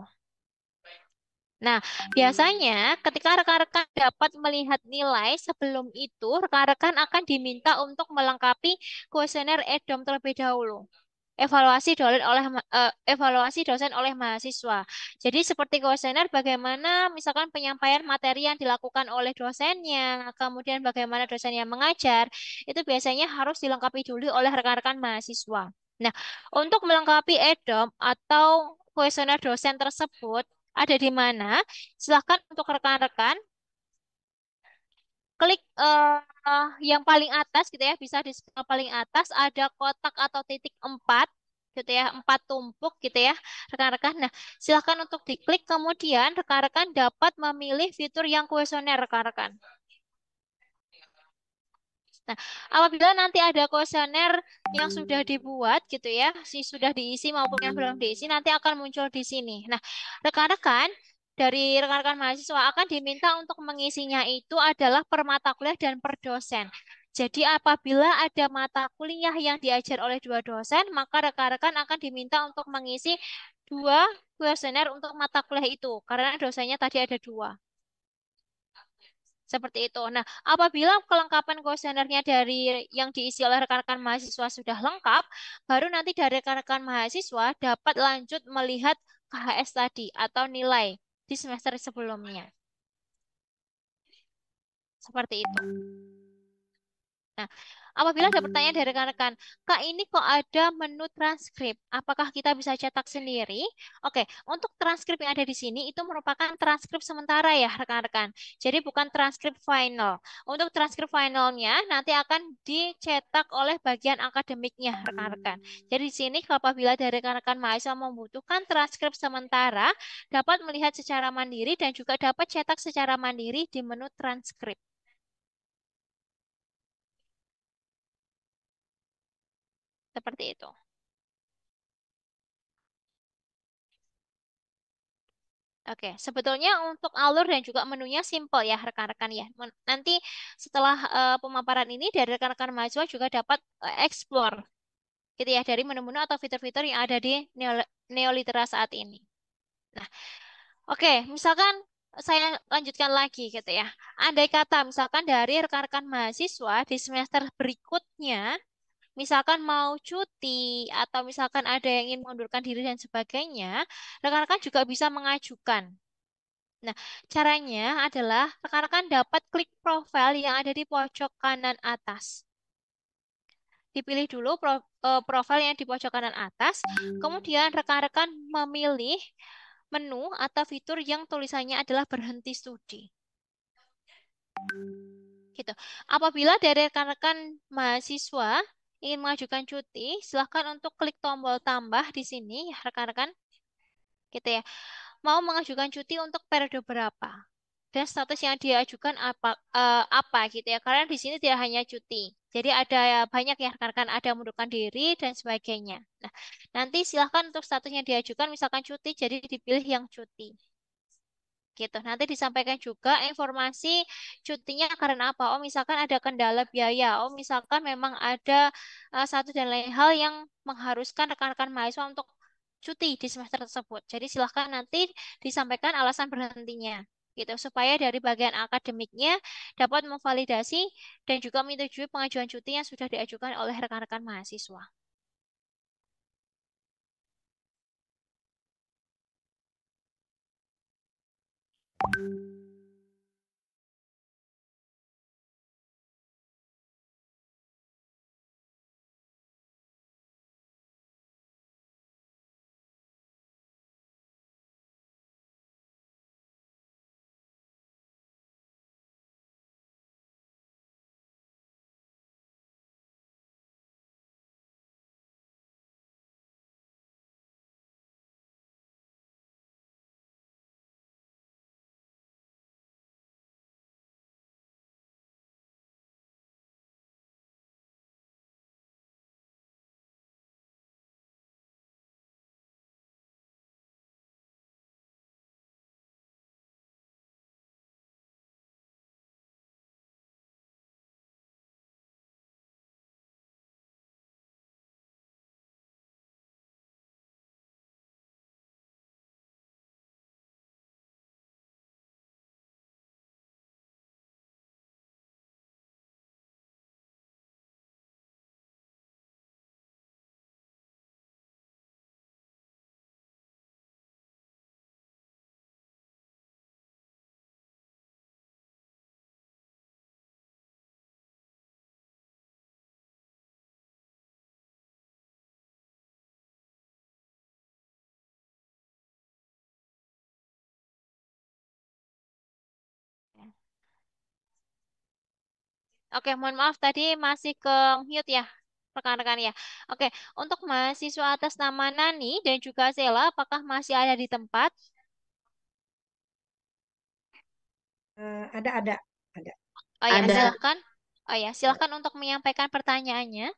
Nah, biasanya ketika rekan-rekan dapat melihat nilai sebelum itu, rekan-rekan akan diminta untuk melengkapi kuesioner EDOM terlebih dahulu. Evaluasi dosen oleh mahasiswa. Jadi seperti kuesioner bagaimana misalkan penyampaian materi yang dilakukan oleh dosennya, kemudian bagaimana dosennya mengajar, itu biasanya harus dilengkapi dulu oleh rekan-rekan mahasiswa. Nah, untuk melengkapi EDOM atau kuesioner dosen tersebut ada di mana? Silahkan untuk rekan-rekan klik yang paling atas gitu ya, bisa di sebelah paling atas ada kotak atau titik 4 gitu ya, 4 tumpuk gitu ya, rekan-rekan. Nah, silahkan untuk diklik, kemudian rekan-rekan dapat memilih fitur yang kuesioner rekan-rekan. Nah, apabila nanti ada kuesioner yang sudah dibuat gitu ya, sudah diisi maupun yang belum diisi, nanti akan muncul di sini. Nah, rekan-rekan dari rekan-rekan mahasiswa akan diminta untuk mengisinya itu adalah per mata kuliah dan per dosen. Jadi apabila ada mata kuliah yang diajar oleh dua dosen, maka rekan-rekan akan diminta untuk mengisi 2 kuesioner untuk mata kuliah itu, karena dosennya tadi ada 2. Seperti itu. Nah, apabila kelengkapan kuesionernya dari yang diisi oleh rekan-rekan mahasiswa sudah lengkap, baru nanti dari rekan-rekan mahasiswa dapat lanjut melihat KHS tadi atau nilai di semester sebelumnya. Seperti itu. Nah, apabila ada pertanyaan dari rekan-rekan, Kak ini kok ada menu transkrip? Apakah kita bisa cetak sendiri? Oke, untuk transkrip yang ada di sini itu merupakan transkrip sementara ya rekan-rekan. Jadi bukan transkrip final. Untuk transkrip finalnya nanti akan dicetak oleh bagian akademiknya rekan-rekan. Jadi di sini apabila dari rekan-rekan mahasiswa membutuhkan transkrip sementara, dapat melihat secara mandiri dan juga dapat cetak secara mandiri di menu transkrip. Seperti itu. Oke, sebetulnya untuk alur dan juga menunya simple ya rekan-rekan ya. Nanti setelah pemaparan ini dari rekan-rekan mahasiswa juga dapat explore gitu ya dari menu-menu atau fitur-fitur yang ada di Neolitera saat ini. Nah, oke, misalkan saya lanjutkan lagi gitu ya. Andai kata misalkan dari rekan-rekan mahasiswa di semester berikutnya misalkan mau cuti atau misalkan ada yang ingin mengundurkan diri dan sebagainya, rekan-rekan juga bisa mengajukan. Nah, caranya adalah rekan-rekan dapat klik profil yang ada di pojok kanan atas. Dipilih dulu profil yang di pojok kanan atas, kemudian rekan-rekan memilih menu atau fitur yang tulisannya adalah berhenti studi. Gitu. Apabila dari rekan-rekan mahasiswa ingin mengajukan cuti, silahkan untuk klik tombol tambah di sini, ya, rekan-rekan. Gitu ya. Mau mengajukan cuti untuk periode berapa? Dan status yang diajukan apa gitu ya. Karena di sini tidak hanya cuti. Jadi ada banyak ya rekan-rekan, ada mundurkan diri dan sebagainya. Nah, nanti silahkan untuk status yang diajukan misalkan cuti, jadi dipilih yang cuti. Gitu. Nanti disampaikan juga informasi cutinya karena apa. Oh, misalkan ada kendala biaya. Oh, misalkan memang ada satu dan lain hal yang mengharuskan rekan-rekan mahasiswa untuk cuti di semester tersebut. Jadi silahkan nanti disampaikan alasan berhentinya gitu supaya dari bagian akademiknya dapat memvalidasi dan juga menyetujui pengajuan cuti yang sudah diajukan oleh rekan-rekan mahasiswa. Oke, mohon maaf tadi masih ke mute ya, rekan-rekan ya. Oke, untuk mahasiswa atas nama Nani dan juga Sela, apakah masih ada di tempat? Ada. Oh ya, Ada. silahkan. Oh ya, silahkan untuk menyampaikan pertanyaannya.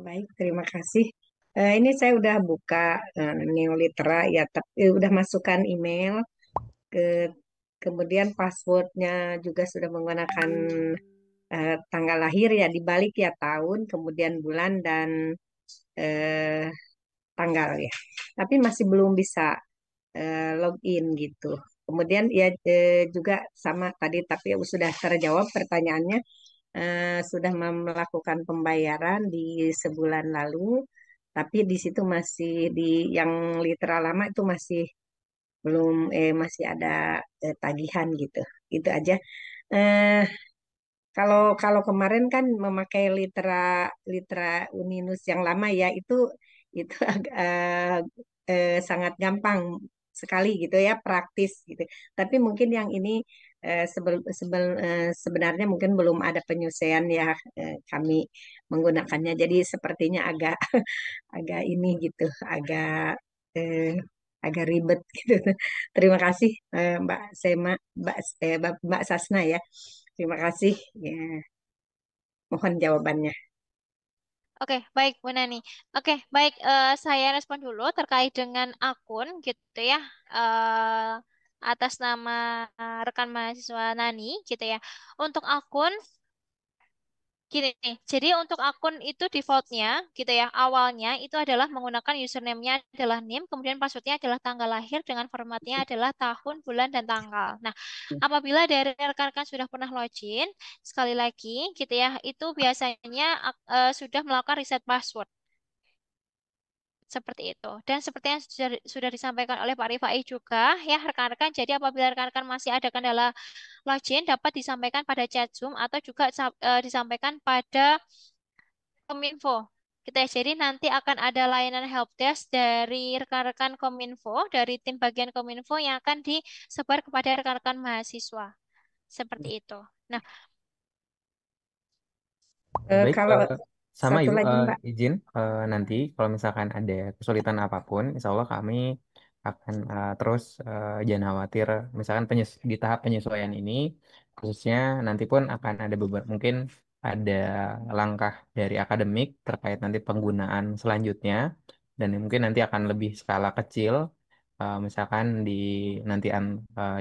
Baik, terima kasih. Ini saya udah buka Neolitera ya, tapi udah masukkan email ke kemudian passwordnya juga sudah menggunakan tanggal lahir ya, dibalik ya tahun, kemudian bulan dan eh, tanggal ya. Tapi masih belum bisa login gitu. Kemudian ya juga sama tadi, tapi sudah terjawab pertanyaannya. Sudah melakukan pembayaran di sebulan lalu, tapi di situ masih di yang literal lama itu masih belum masih ada tagihan gitu. Itu aja. Eh, kalau kalau kemarin kan memakai litera litera Uninus yang lama ya itu agak sangat gampang sekali gitu ya, praktis gitu. Tapi mungkin yang ini sebenarnya mungkin belum ada penyusuan ya, kami menggunakannya. Jadi sepertinya agak agak ini gitu, agak eh, agak ribet gitu. Terima kasih Mbak Sema, Mbak Sasna ya. Terima kasih. Ya, mohon jawabannya. Oke, baik Bu Nani. Oke, baik. Saya respon dulu terkait dengan akun gitu ya. eh Atas nama rekan mahasiswa Nani gitu ya. Untuk akun gini nih, jadi untuk akun itu defaultnya gitu ya, awalnya itu adalah menggunakan username-nya adalah NIM, kemudian passwordnya adalah tanggal lahir dengan formatnya adalah tahun, bulan, dan tanggal. Nah, apabila dari rekan-rekan sudah pernah login, sekali lagi gitu ya, itu biasanya sudah melakukan reset password. Seperti itu. Dan seperti yang sudah disampaikan oleh Pak Rifai juga, ya rekan-rekan, jadi apabila rekan-rekan masih ada kendala login, dapat disampaikan pada chat Zoom atau juga disampaikan pada Kominfo. Kita jadi nanti akan ada layanan helpdesk dari rekan-rekan Kominfo, dari tim bagian Kominfo yang akan disebar kepada rekan-rekan mahasiswa. Seperti itu. Nah, Baik, Kalau sama satu Ibu, lagi Mbak, izin nanti kalau misalkan ada kesulitan apapun, insya Allah kami akan terus jangan khawatir. Misalkan di tahap penyesuaian ini, khususnya nanti pun akan ada beberapa mungkin ada langkah dari akademik terkait nanti penggunaan selanjutnya, dan mungkin nanti akan lebih skala kecil. Misalkan nanti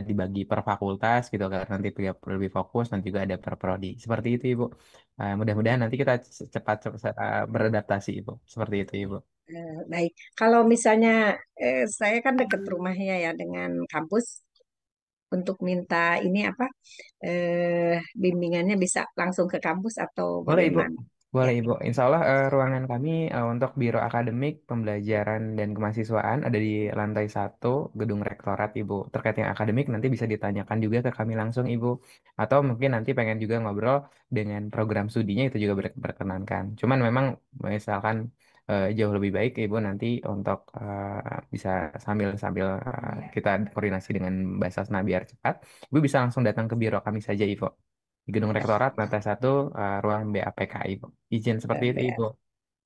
dibagi per fakultas gitu agar nanti lebih fokus, nanti juga ada per prodi seperti itu Ibu. Mudah-mudahan nanti kita cepat beradaptasi, Ibu. Seperti itu, Ibu. Baik. Kalau misalnya saya kan dekat rumahnya ya dengan kampus, untuk minta ini apa bimbingannya bisa langsung ke kampus atau Boleh Ibu, bagaimana? Ya, boleh Ibu. Insya Allah ruangan kami untuk Biro Akademik, Pembelajaran dan Kemahasiswaan ada di lantai 1 Gedung Rektorat Ibu. Terkait yang akademik nanti bisa ditanyakan juga ke kami langsung Ibu. Atau mungkin nanti pengen juga ngobrol dengan program studinya itu juga berkenankan. Cuman memang misalkan jauh lebih baik Ibu nanti untuk bisa sambil sambil kita koordinasi dengan Basasna biar cepat. Ibu bisa langsung datang ke biro kami saja Ibu. Di Gedung ya, Rektorat lantai 1 ruang BAPKI, Bu. Izin seperti itu, ya, Ibu.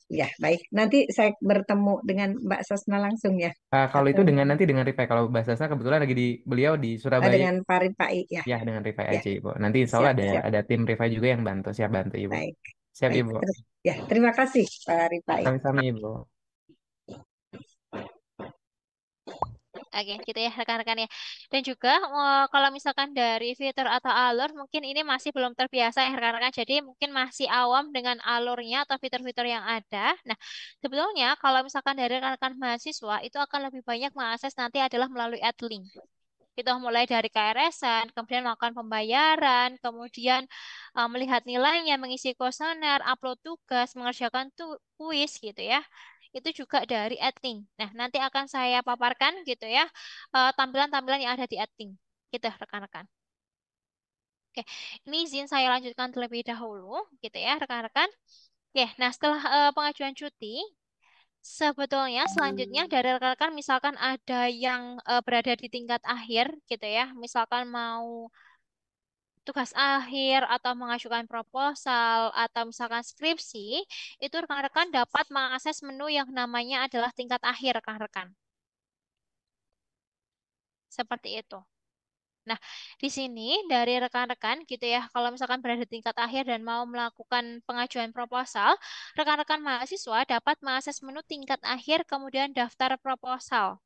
ya, baik. Nanti saya bertemu dengan Mbak Sasna langsung ya, Kalau atau itu dengan nanti dengan Rifai. Kalau bahasanya kebetulan lagi di beliau di Surabaya, dengan Pak Ripai ya. ya dengan Rifai Ya, aja, Ibu. Nanti insya Allah siap, ada siap. ada tim Rifai juga yang bantu, siap bantu, Ibu. Baik, Siap, baik. Ibu. Terus, ya, terima kasih Pak Ripai. Sami-sami, Ibu. Oke, gitu ya rekan-rekan ya. Dan juga kalau misalkan dari fitur atau alur, mungkin ini masih belum terbiasa ya rekan-rekan. Jadi mungkin masih awam dengan alurnya atau fitur-fitur yang ada. Nah, sebetulnya kalau misalkan dari rekan-rekan mahasiswa itu akan lebih banyak mengakses nanti adalah melalui Adlink. Kita mulai dari KRS-an, kemudian melakukan pembayaran, kemudian melihat nilainya, mengisi kuesioner, upload tugas, mengerjakan kuis gitu ya. Itu juga dari Adlink. Nah, nanti akan saya paparkan gitu ya tampilan-tampilan yang ada di Adlink. Gitu rekan-rekan. Oke, ini izin saya lanjutkan terlebih dahulu gitu ya rekan-rekan. Oke, nah setelah pengajuan cuti, sebetulnya selanjutnya dari rekan-rekan misalkan ada yang berada di tingkat akhir gitu ya, misalkan mau tugas akhir atau mengajukan proposal atau misalkan skripsi, itu rekan-rekan dapat mengakses menu yang namanya adalah tingkat akhir rekan-rekan. Seperti itu. Nah, di sini dari rekan-rekan gitu ya, kalau misalkan berada di tingkat akhir dan mau melakukan pengajuan proposal, rekan-rekan mahasiswa dapat mengakses menu tingkat akhir kemudian daftar proposal.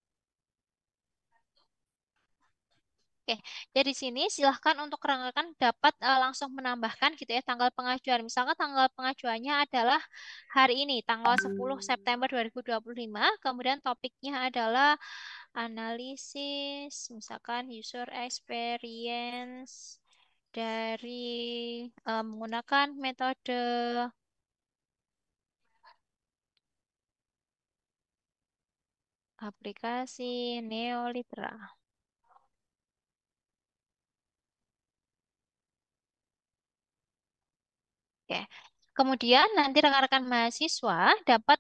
Oke, jadi di sini silahkan untuk rekan-rekan dapat langsung menambahkan gitu ya tanggal pengajuan. Misalkan tanggal pengajuannya adalah hari ini, tanggal 10 September 2025, kemudian topiknya adalah analisis, misalkan user experience dari menggunakan metode aplikasi Neolitra. Oke. Kemudian nanti rekan-rekan mahasiswa dapat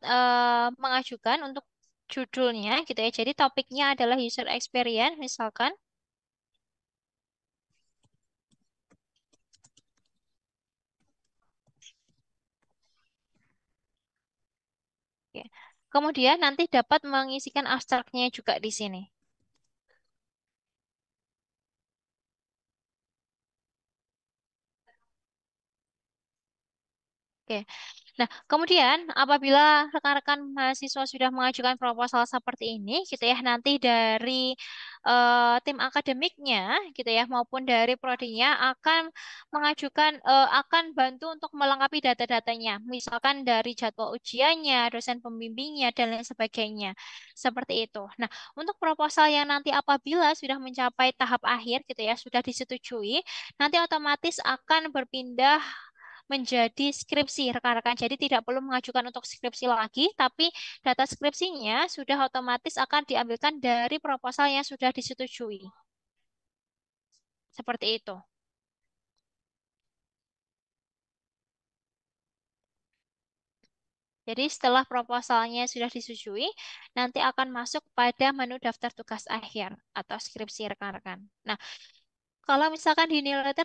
mengajukan untuk judulnya gitu ya. Jadi topiknya adalah user experience misalkan. Oke. Kemudian nanti dapat mengisikan abstraknya juga di sini. Oke. Nah, kemudian apabila rekan-rekan mahasiswa sudah mengajukan proposal seperti ini, gitu ya, nanti dari tim akademiknya, gitu ya, maupun dari prodinya akan mengajukan, akan bantu untuk melengkapi data-datanya, misalkan dari jadwal ujiannya, dosen pembimbingnya, dan lain sebagainya, seperti itu. Nah, untuk proposal yang nanti apabila sudah mencapai tahap akhir, gitu ya, sudah disetujui, nanti otomatis akan berpindah menjadi skripsi rekan-rekan. Jadi tidak perlu mengajukan untuk skripsi lagi, tapi data skripsinya sudah otomatis akan diambilkan dari proposal yang sudah disetujui. Seperti itu. Jadi setelah proposalnya sudah disetujui, nanti akan masuk pada menu daftar tugas akhir atau skripsi rekan-rekan. Nah, kalau misalkan di Nilai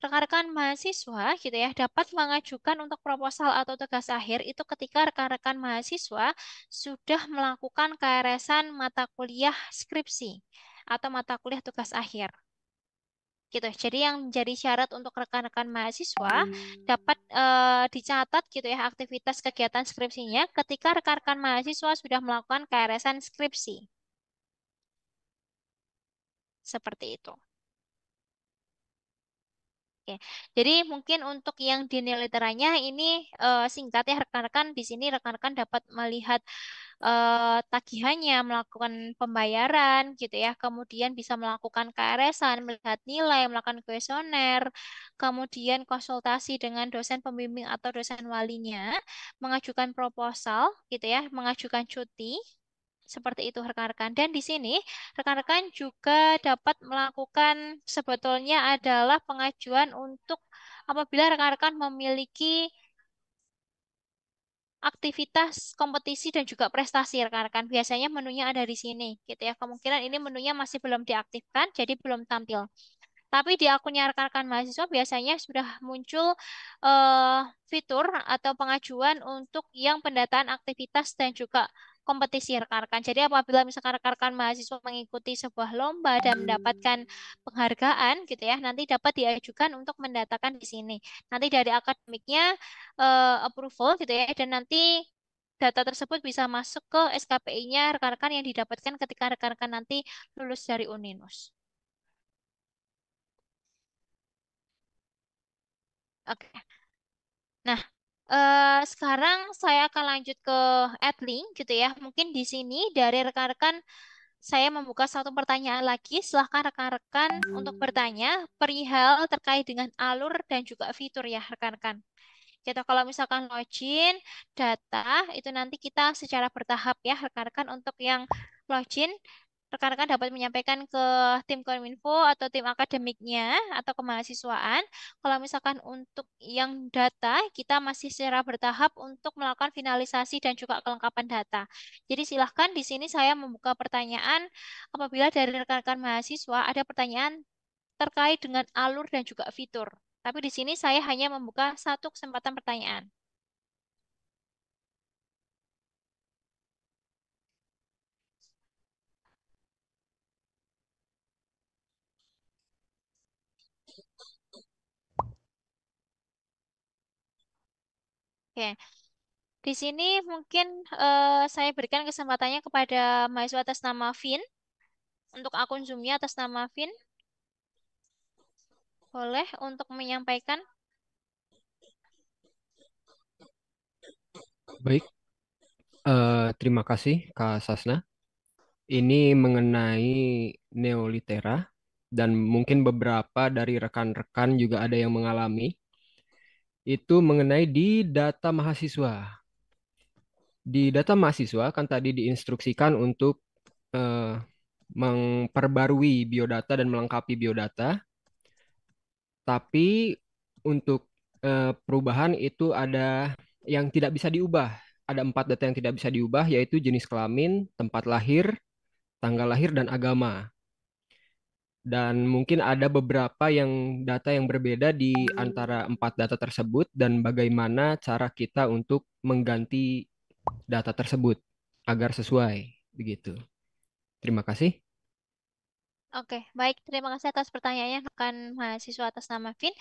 rekan-rekan mahasiswa gitu ya dapat mengajukan untuk proposal atau tugas akhir itu ketika rekan-rekan mahasiswa sudah melakukan KRS-an mata kuliah skripsi atau mata kuliah tugas akhir. Gitu. Jadi yang menjadi syarat untuk rekan-rekan mahasiswa dapat dicatat gitu ya aktivitas kegiatan skripsinya ketika rekan-rekan mahasiswa sudah melakukan KRS-an skripsi. Seperti itu. Oke, jadi mungkin untuk yang di niliteranya ini singkat ya rekan-rekan. Di sini rekan-rekan dapat melihat tagihannya, melakukan pembayaran gitu ya. Kemudian bisa melakukan KRS-an, melihat nilai, melakukan kuesioner, kemudian konsultasi dengan dosen pembimbing atau dosen walinya, mengajukan proposal gitu ya, mengajukan cuti. Seperti itu rekan-rekan. Dan di sini rekan-rekan juga dapat melakukan sebetulnya adalah pengajuan untuk apabila rekan-rekan memiliki aktivitas kompetisi dan juga prestasi rekan-rekan. Biasanya menunya ada di sini gitu ya. Kemungkinan ini menunya masih belum diaktifkan jadi belum tampil. Tapi di akunnya rekan-rekan mahasiswa biasanya sudah muncul eh, fitur atau pengajuan untuk yang pendataan aktivitas dan juga kompetisi rekan-rekan. Jadi apabila misalkan rekan-rekan mahasiswa mengikuti sebuah lomba dan mendapatkan penghargaan gitu ya, nanti dapat diajukan untuk mendatakan di sini. Nanti dari akademiknya approval gitu ya, dan nanti data tersebut bisa masuk ke SKPI-nya rekan-rekan yang didapatkan ketika rekan-rekan nanti lulus dari Uninus. Oke. Nah, sekarang saya akan lanjut ke Adlink gitu ya. Mungkin di sini dari rekan-rekan saya membuka satu pertanyaan lagi. Silahkan rekan-rekan untuk bertanya perihal terkait dengan alur dan juga fitur ya rekan-rekan. Kita kalau misalkan login data itu nanti kita secara bertahap ya rekan-rekan untuk yang login rekan-rekan dapat menyampaikan ke tim Kominfo atau tim akademiknya atau kemahasiswaan. Kalau misalkan untuk yang data kita masih secara bertahap untuk melakukan finalisasi dan juga kelengkapan data. Jadi silahkan di sini saya membuka pertanyaan apabila dari rekan-rekan mahasiswa ada pertanyaan terkait dengan alur dan juga fitur. Tapi di sini saya hanya membuka satu kesempatan pertanyaan. Oke, di sini mungkin saya berikan kesempatannya kepada mahasiswa atas nama Vin. Untuk akun Zoom-nya atas nama Vin, boleh untuk menyampaikan. Baik, terima kasih Kak Sasna. Ini mengenai neolitera dan mungkin beberapa dari rekan-rekan juga ada yang mengalami. Itu mengenai di data mahasiswa. Di data mahasiswa kan tadi diinstruksikan untuk eh, memperbarui biodata dan melengkapi biodata, tapi untuk perubahan itu ada yang tidak bisa diubah. Ada 4 data yang tidak bisa diubah, yaitu jenis kelamin, tempat lahir, tanggal lahir, dan agama. Dan mungkin ada beberapa yang data yang berbeda di antara 4 data tersebut dan bagaimana cara kita untuk mengganti data tersebut agar sesuai begitu. Terima kasih. Oke, baik. Terima kasih atas pertanyaannya rekan mahasiswa atas nama Vin.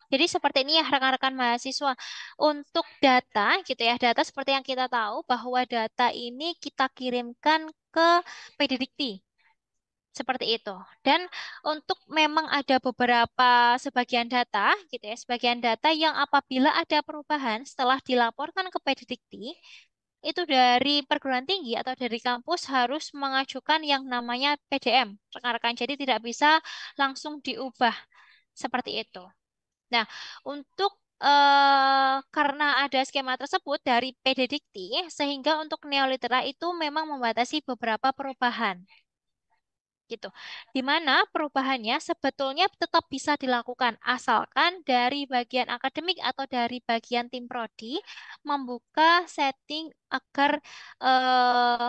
Jadi seperti ini ya rekan-rekan mahasiswa. Untuk data gitu ya, data seperti yang kita tahu bahwa data ini kita kirimkan ke PDDikti. Seperti itu. Dan untuk memang ada beberapa sebagian data gitu ya, sebagian data yang apabila ada perubahan setelah dilaporkan ke PDDikti, itu dari perguruan tinggi atau dari kampus harus mengajukan yang namanya PDM, rekan-rekan. Jadi tidak bisa langsung diubah seperti itu. Nah, untuk karena ada skema tersebut dari PDDikti, sehingga untuk neolitera itu memang membatasi beberapa perubahan gitu. Di mana perubahannya sebetulnya tetap bisa dilakukan asalkan dari bagian akademik atau dari bagian tim prodi membuka setting agar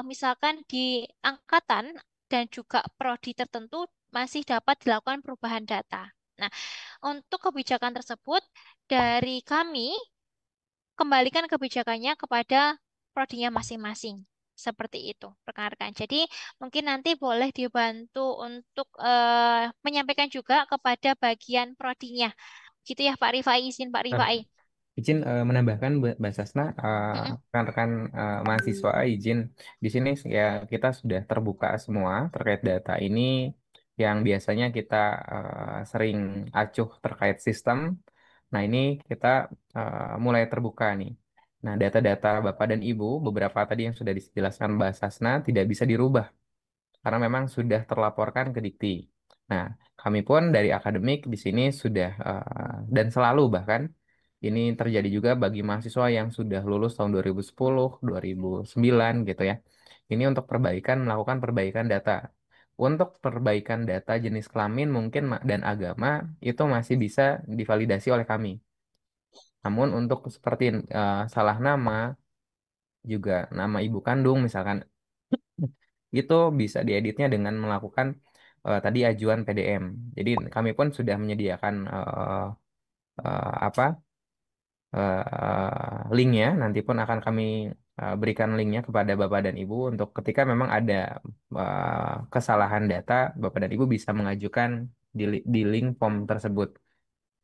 misalkan di angkatan dan juga prodi tertentu masih dapat dilakukan perubahan data. Nah, untuk kebijakan tersebut dari kami kembalikan kebijakannya kepada prodinya masing-masing. Seperti itu, rekan-rekan. Jadi mungkin nanti boleh dibantu untuk menyampaikan juga kepada bagian prodinya. Gitu ya Pak Rifai, izin Pak Nah, Rifai. izin menambahkan Mbak Sasna, Mm-mm. rekan-rekan mahasiswa izin di sini ya kita sudah terbuka semua terkait data ini. yang biasanya kita sering acuh terkait sistem. Nah, ini kita mulai terbuka nih. Nah, data-data Bapak dan Ibu, beberapa tadi yang sudah dijelaskan Mbak Sasna, tidak bisa dirubah karena memang sudah terlaporkan ke Dikti. Nah, kami pun dari akademik di sini sudah dan selalu bahkan ini terjadi juga bagi mahasiswa yang sudah lulus tahun 2010, 2009 gitu ya. Ini untuk perbaikan, melakukan perbaikan data. Untuk perbaikan data jenis kelamin mungkin dan agama itu masih bisa divalidasi oleh kami. Namun untuk seperti salah nama, juga nama ibu kandung misalkan, itu bisa dieditnya dengan melakukan tadi ajuan PDM. Jadi kami pun sudah menyediakan apa linknya. Nanti pun akan kami berikan linknya kepada Bapak dan Ibu untuk ketika memang ada kesalahan data, Bapak dan Ibu bisa mengajukan di link form tersebut.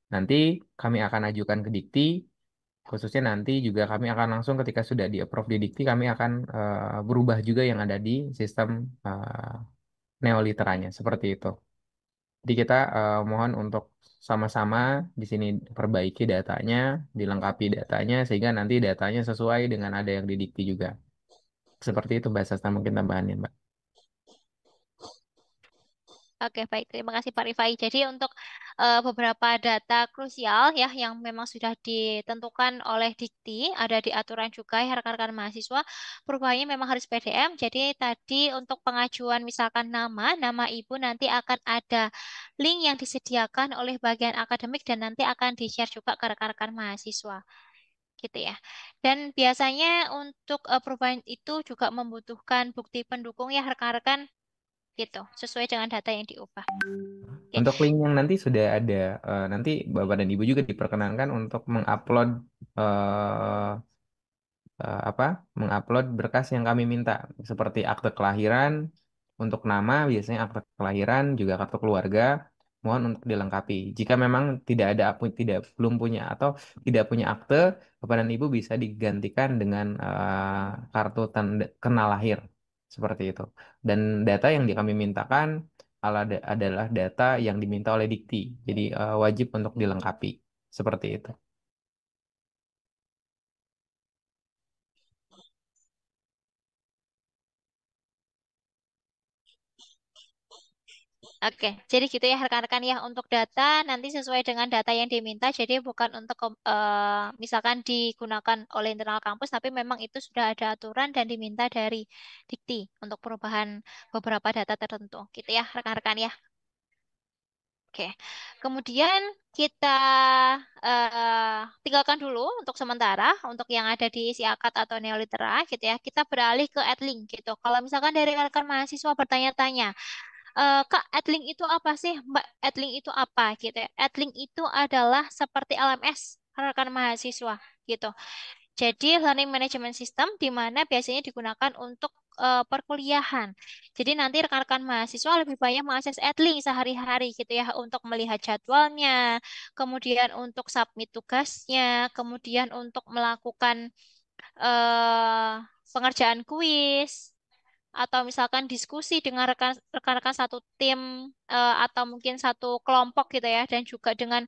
Nanti kami akan ajukan ke Dikti. Khususnya nanti juga kami akan langsung ketika sudah di-approve di Dikti, kami akan berubah juga yang ada di sistem neoliteranya seperti itu. Jadi kita mohon untuk sama-sama di sini perbaiki datanya, dilengkapi datanya sehingga nanti datanya sesuai dengan ada yang didikti juga. Seperti itu Mbak Sasna mungkin tambahannya Mbak. Oke, baik. Terima kasih Pak Rifai. Jadi untuk beberapa data krusial ya yang memang sudah ditentukan oleh Dikti, ada di aturan juga ya rekan-rekan mahasiswa, perubahannya memang harus PDM. Jadi tadi untuk pengajuan misalkan nama ibu nanti akan ada link yang disediakan oleh bagian akademik dan nanti akan di-share juga ke rekan-rekan mahasiswa. Gitu ya. Dan biasanya untuk perubahan itu juga membutuhkan bukti pendukung ya rekan-rekan gitu, sesuai dengan data yang diubah. Oke. Untuk link yang nanti sudah ada, nanti Bapak dan Ibu juga diperkenankan untuk mengupload eh, apa mengupload berkas yang kami minta seperti akte kelahiran untuk nama biasanya akte kelahiran juga kartu keluarga mohon untuk dilengkapi jika memang tidak ada tidak belum punya atau tidak punya akte Bapak dan Ibu bisa digantikan dengan kartu tanda kenal lahir seperti itu dan data yang kami mintakan adalah data yang diminta oleh Dikti jadi wajib untuk dilengkapi seperti itu. Oke, jadi gitu ya rekan-rekan ya untuk data nanti sesuai dengan data yang diminta. Jadi bukan untuk misalkan digunakan oleh internal kampus, tapi memang itu sudah ada aturan dan diminta dari Dikti untuk perubahan beberapa data tertentu. Gitu ya rekan-rekan ya. Oke, kemudian kita tinggalkan dulu untuk sementara untuk yang ada di Siakat atau Neolitera gitu ya. Kita beralih ke Edlink gitu. Kalau misalkan dari rekan mahasiswa bertanya-tanya, Kak, Edlink itu apa sih? Mbak, Edlink itu apa gitu ya? Edlink itu adalah seperti LMS rekan mahasiswa gitu. Jadi learning management system di mana biasanya digunakan untuk perkuliahan. Jadi nanti rekan-rekan mahasiswa lebih banyak mengakses Edlink sehari-hari gitu ya untuk melihat jadwalnya, kemudian untuk submit tugasnya, kemudian untuk melakukan eh, pengerjaan kuis atau misalkan diskusi dengan rekan-rekan satu tim atau mungkin satu kelompok gitu ya dan juga dengan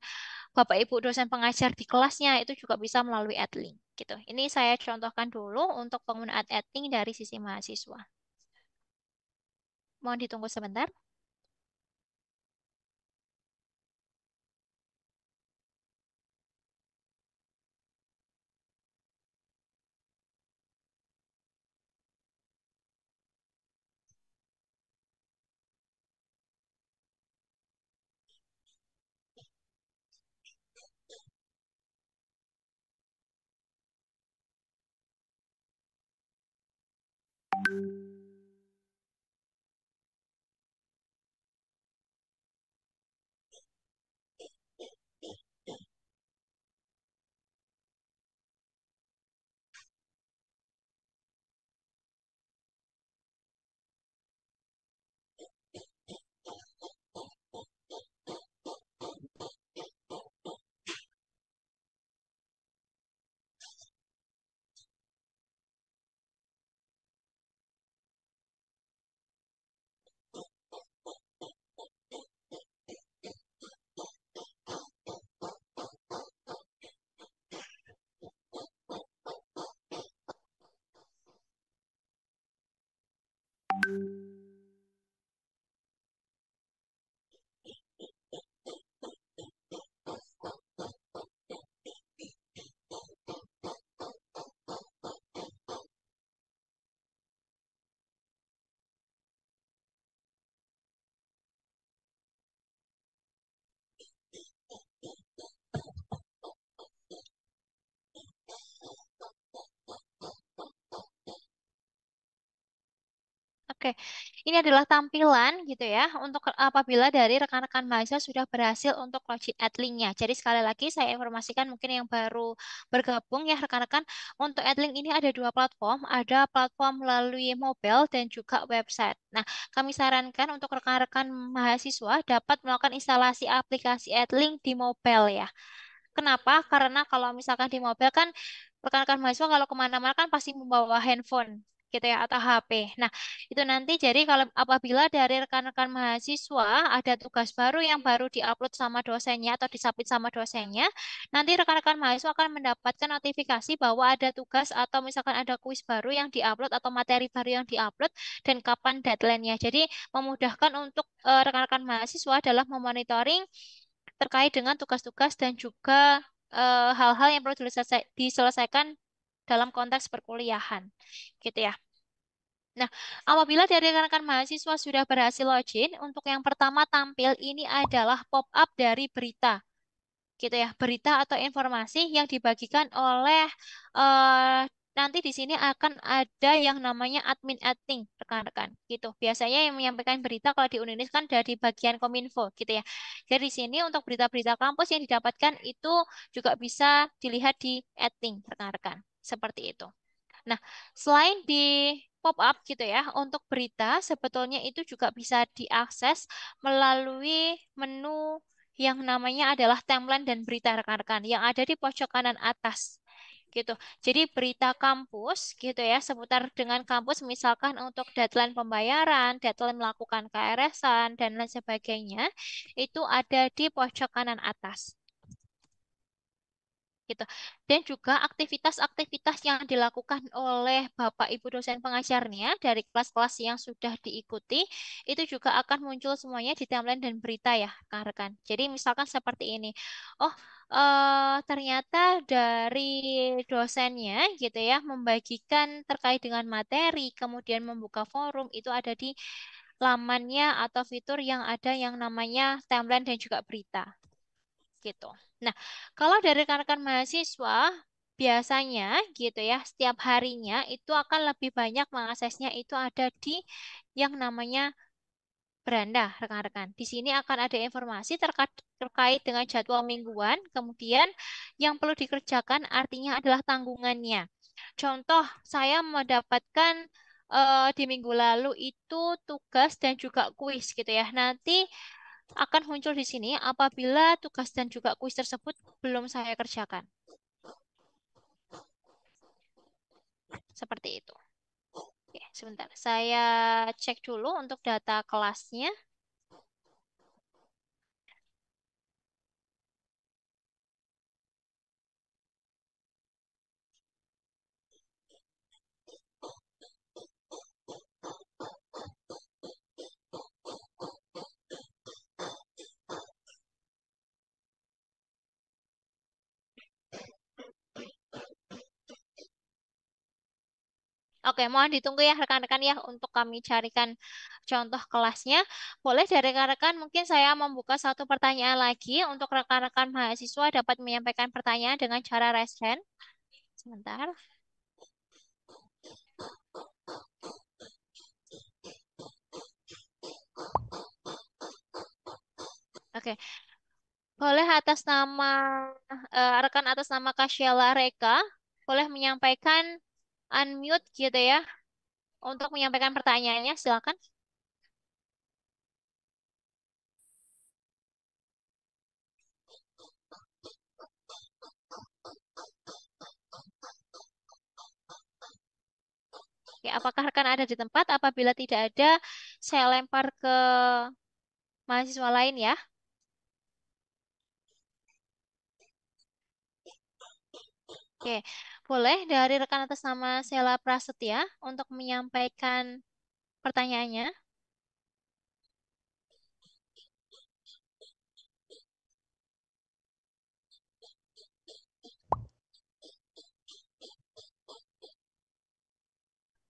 Bapak Ibu dosen pengajar di kelasnya itu juga bisa melalui Edlink gitu. Ini saya contohkan dulu untuk penggunaan Edlink dari sisi mahasiswa. Mohon ditunggu sebentar. Oke, ini adalah tampilan gitu ya untuk apabila dari rekan-rekan mahasiswa sudah berhasil untuk login at link-nya. Jadi sekali lagi saya informasikan mungkin yang baru bergabung ya rekan-rekan, untuk AdLink ini ada dua platform, ada platform melalui mobile dan juga website. Nah, kami sarankan untuk rekan-rekan mahasiswa dapat melakukan instalasi aplikasi AdLink di mobile ya. Kenapa? Karena kalau misalkan di mobil kan rekan-rekan mahasiswa kalau kemana-mana kan pasti membawa handphone gitu ya atau HP. Nah, itu nanti jadi kalau apabila dari rekan-rekan mahasiswa ada tugas baru yang baru diupload sama dosennya atau disubmit sama dosennya, nanti rekan-rekan mahasiswa akan mendapatkan notifikasi bahwa ada tugas atau misalkan ada kuis baru yang diupload atau materi baru yang diupload dan kapan deadline-nya. Jadi memudahkan untuk rekan-rekan mahasiswa adalah memonitoring terkait dengan tugas-tugas dan juga hal-hal yang perlu diselesaikan dalam konteks perkuliahan, gitu ya. Nah, apabila dari rekan-rekan mahasiswa sudah berhasil login, untuk yang pertama tampil ini adalah pop-up dari berita gitu ya, berita atau informasi yang dibagikan oleh eh, nanti di sini akan ada yang namanya admin admin rekan-rekan gitu. Biasanya yang menyampaikan berita kalau di Uninis kan dari bagian Kominfo gitu ya. Jadi di sini untuk berita-berita kampus yang didapatkan itu juga bisa dilihat di admin rekan-rekan. Seperti itu. Nah, selain di pop up gitu ya, untuk berita sebetulnya itu juga bisa diakses melalui menu yang namanya adalah timeline dan berita rekan-rekan yang ada di pojok kanan atas gitu. Jadi berita kampus gitu ya seputar dengan kampus misalkan untuk deadline pembayaran, deadline melakukan KRS-an dan lain sebagainya itu ada di pojok kanan atas gitu. Dan juga aktivitas-aktivitas yang dilakukan oleh Bapak Ibu dosen pengajarnya dari kelas-kelas yang sudah diikuti itu juga akan muncul semuanya di timeline dan berita ya, rekan-rekan. Jadi misalkan seperti ini. Oh, ternyata dari dosennya gitu ya membagikan terkait dengan materi, kemudian membuka forum itu ada di lamannya atau fitur yang ada yang namanya timeline dan juga berita gitu. Nah, kalau dari rekan-rekan mahasiswa, biasanya gitu ya, setiap harinya itu akan lebih banyak mengaksesnya itu ada di yang namanya beranda, rekan-rekan. Di sini akan ada informasi terkait dengan jadwal mingguan, kemudian yang perlu dikerjakan artinya adalah tanggungannya. Contoh, saya mendapatkan di minggu lalu itu tugas dan juga kuis gitu ya. Nanti akan muncul di sini apabila tugas dan juga kuis tersebut belum saya kerjakan. Seperti itu. Oke, sebentar. Saya cek dulu untuk data kelasnya. Oke, mohon ditunggu ya rekan-rekan ya untuk kami carikan contoh kelasnya. Boleh dari rekan-rekan mungkin saya membuka satu pertanyaan lagi untuk rekan-rekan mahasiswa dapat menyampaikan pertanyaan dengan cara raise hand. Sebentar. Oke, boleh atas nama rekan atas nama Kasyala Reka, boleh menyampaikan unmute gitu ya untuk menyampaikan pertanyaannya, silakan. Oke, apakah rekan ada di tempat? Apabila tidak ada, saya lempar ke mahasiswa lain ya. Oke, boleh dari rekan atas nama Sela Prasetya untuk menyampaikan pertanyaannya.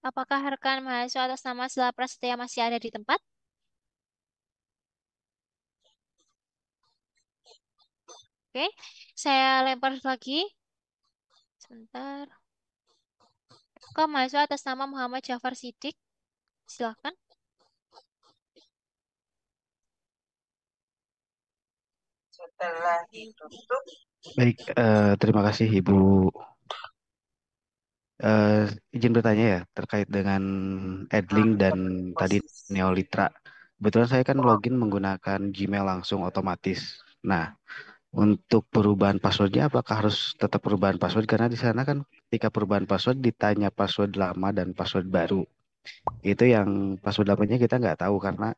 Apakah rekan mahasiswa atas nama Sela Prasetya masih ada di tempat? Oke, saya lempar lagi. Sebentar. Ke mahasiswa atas nama Muhammad Jafar Sidik. Silakan. Baik, terima kasih Ibu. Eh, izin bertanya ya terkait dengan Edlink dan tadi Neolitra. Kebetulan saya kan login menggunakan Gmail langsung otomatis. Nah, untuk perubahan passwordnya apakah harus tetap perubahan password? Karena di sana kan ketika perubahan password ditanya password lama dan password baru. Itu yang password lamanya kita nggak tahu karena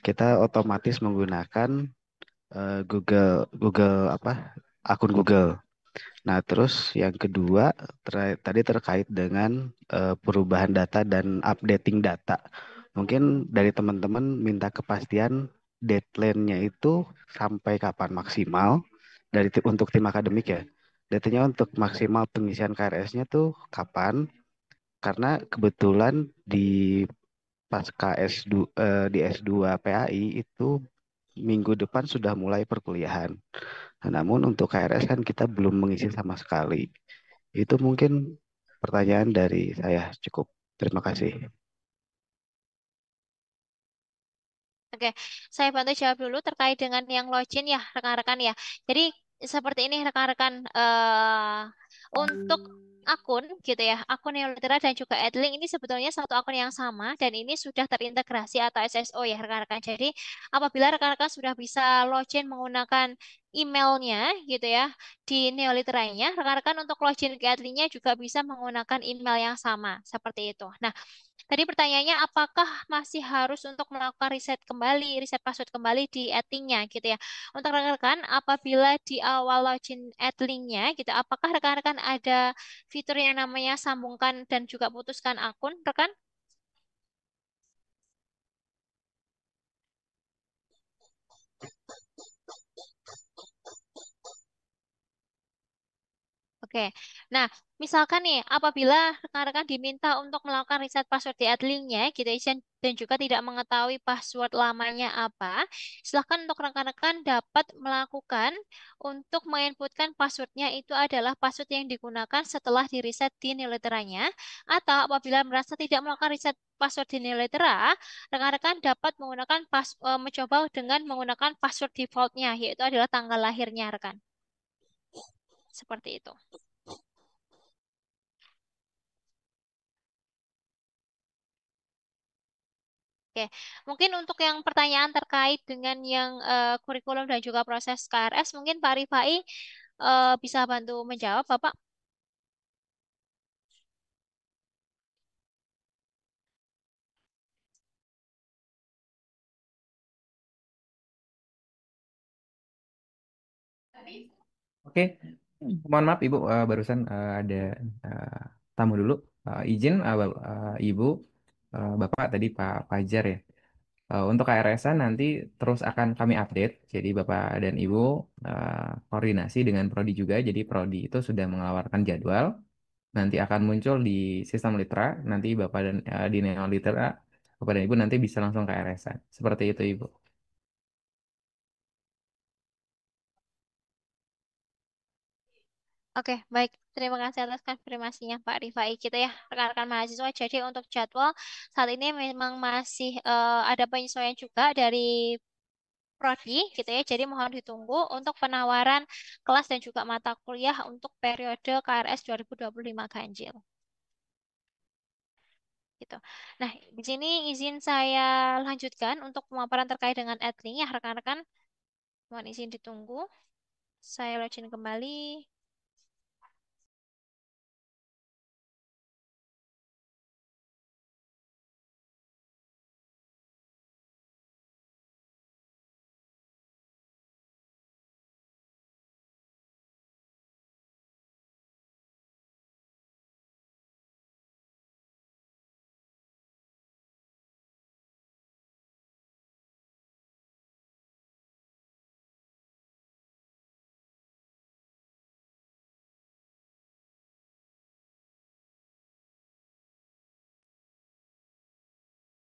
kita otomatis menggunakan Google Google apa akun Google. Nah, terus yang kedua tadi terkait dengan perubahan data dan updating data. Mungkin dari teman-teman minta kepastian deadline-nya itu sampai kapan maksimal untuk tim akademik ya. Datanya untuk maksimal pengisian KRS-nya tuh kapan? Karena kebetulan di pasca di S2 PAI itu minggu depan sudah mulai perkuliahan. Nah, namun untuk KRS kan kita belum mengisi sama sekali. Itu mungkin pertanyaan dari saya cukup. Terima kasih. Oke, saya bantu jawab dulu terkait dengan yang login ya, rekan-rekan ya. Jadi seperti ini rekan-rekan, untuk akun gitu ya, akun Neolitera dan juga Adlink ini sebetulnya satu akun yang sama dan ini sudah terintegrasi atau SSO ya rekan-rekan. Jadi apabila rekan-rekan sudah bisa login menggunakan emailnya gitu ya di Neoliteranya, rekan-rekan untuk login ke Adlinknya juga bisa menggunakan email yang sama seperti itu. Nah, tadi pertanyaannya apakah masih harus untuk melakukan riset password kembali di Etlink-nya gitu ya. Untuk rekan-rekan, apabila di awal login Etlink-nya gitu, apakah rekan-rekan ada fitur yang namanya sambungkan dan juga putuskan akun, rekan? Oke, nah misalkan nih apabila rekan-rekan diminta untuk melakukan reset password di Adlink-nya gitu ya, dan juga tidak mengetahui password lamanya apa, silahkan untuk rekan-rekan dapat melakukan untuk menginputkan passwordnya itu adalah password yang digunakan setelah di reset di niliteranya, atau apabila merasa tidak melakukan reset password di nilitera, rekan-rekan dapat menggunakan mencoba dengan menggunakan password defaultnya yaitu adalah tanggal lahirnya rekan. Seperti itu. Oke, mungkin untuk yang pertanyaan terkait dengan yang kurikulum dan juga proses KRS, mungkin Pak Rifai bisa bantu menjawab, Bapak. Oke, mohon maaf Ibu, barusan ada eh, tamu dulu. Izin Ibu, Bapak tadi Pak Fajar ya. Untuk KRS-an nanti terus akan kami update. Jadi Bapak dan Ibu koordinasi dengan Prodi juga. Jadi Prodi itu sudah mengeluarkan jadwal. Nanti akan muncul di sistem Litra. Nanti Bapak dan di Neo Litra, Bapak dan Ibu nanti bisa langsung KRS-an. Seperti itu Ibu. Oke, baik. Terima kasih atas konfirmasinya Pak Rifai kita ya, rekan-rekan mahasiswa. Jadi untuk jadwal saat ini memang masih ada penyesuaian juga dari Prodi gitu ya. Jadi mohon ditunggu untuk penawaran kelas dan juga mata kuliah untuk periode KRS 2025 ganjil. Gitu. Nah, di sini izin saya lanjutkan untuk pemaparan terkait dengan Adlink ya rekan-rekan. Mohon izin ditunggu. Saya login kembali.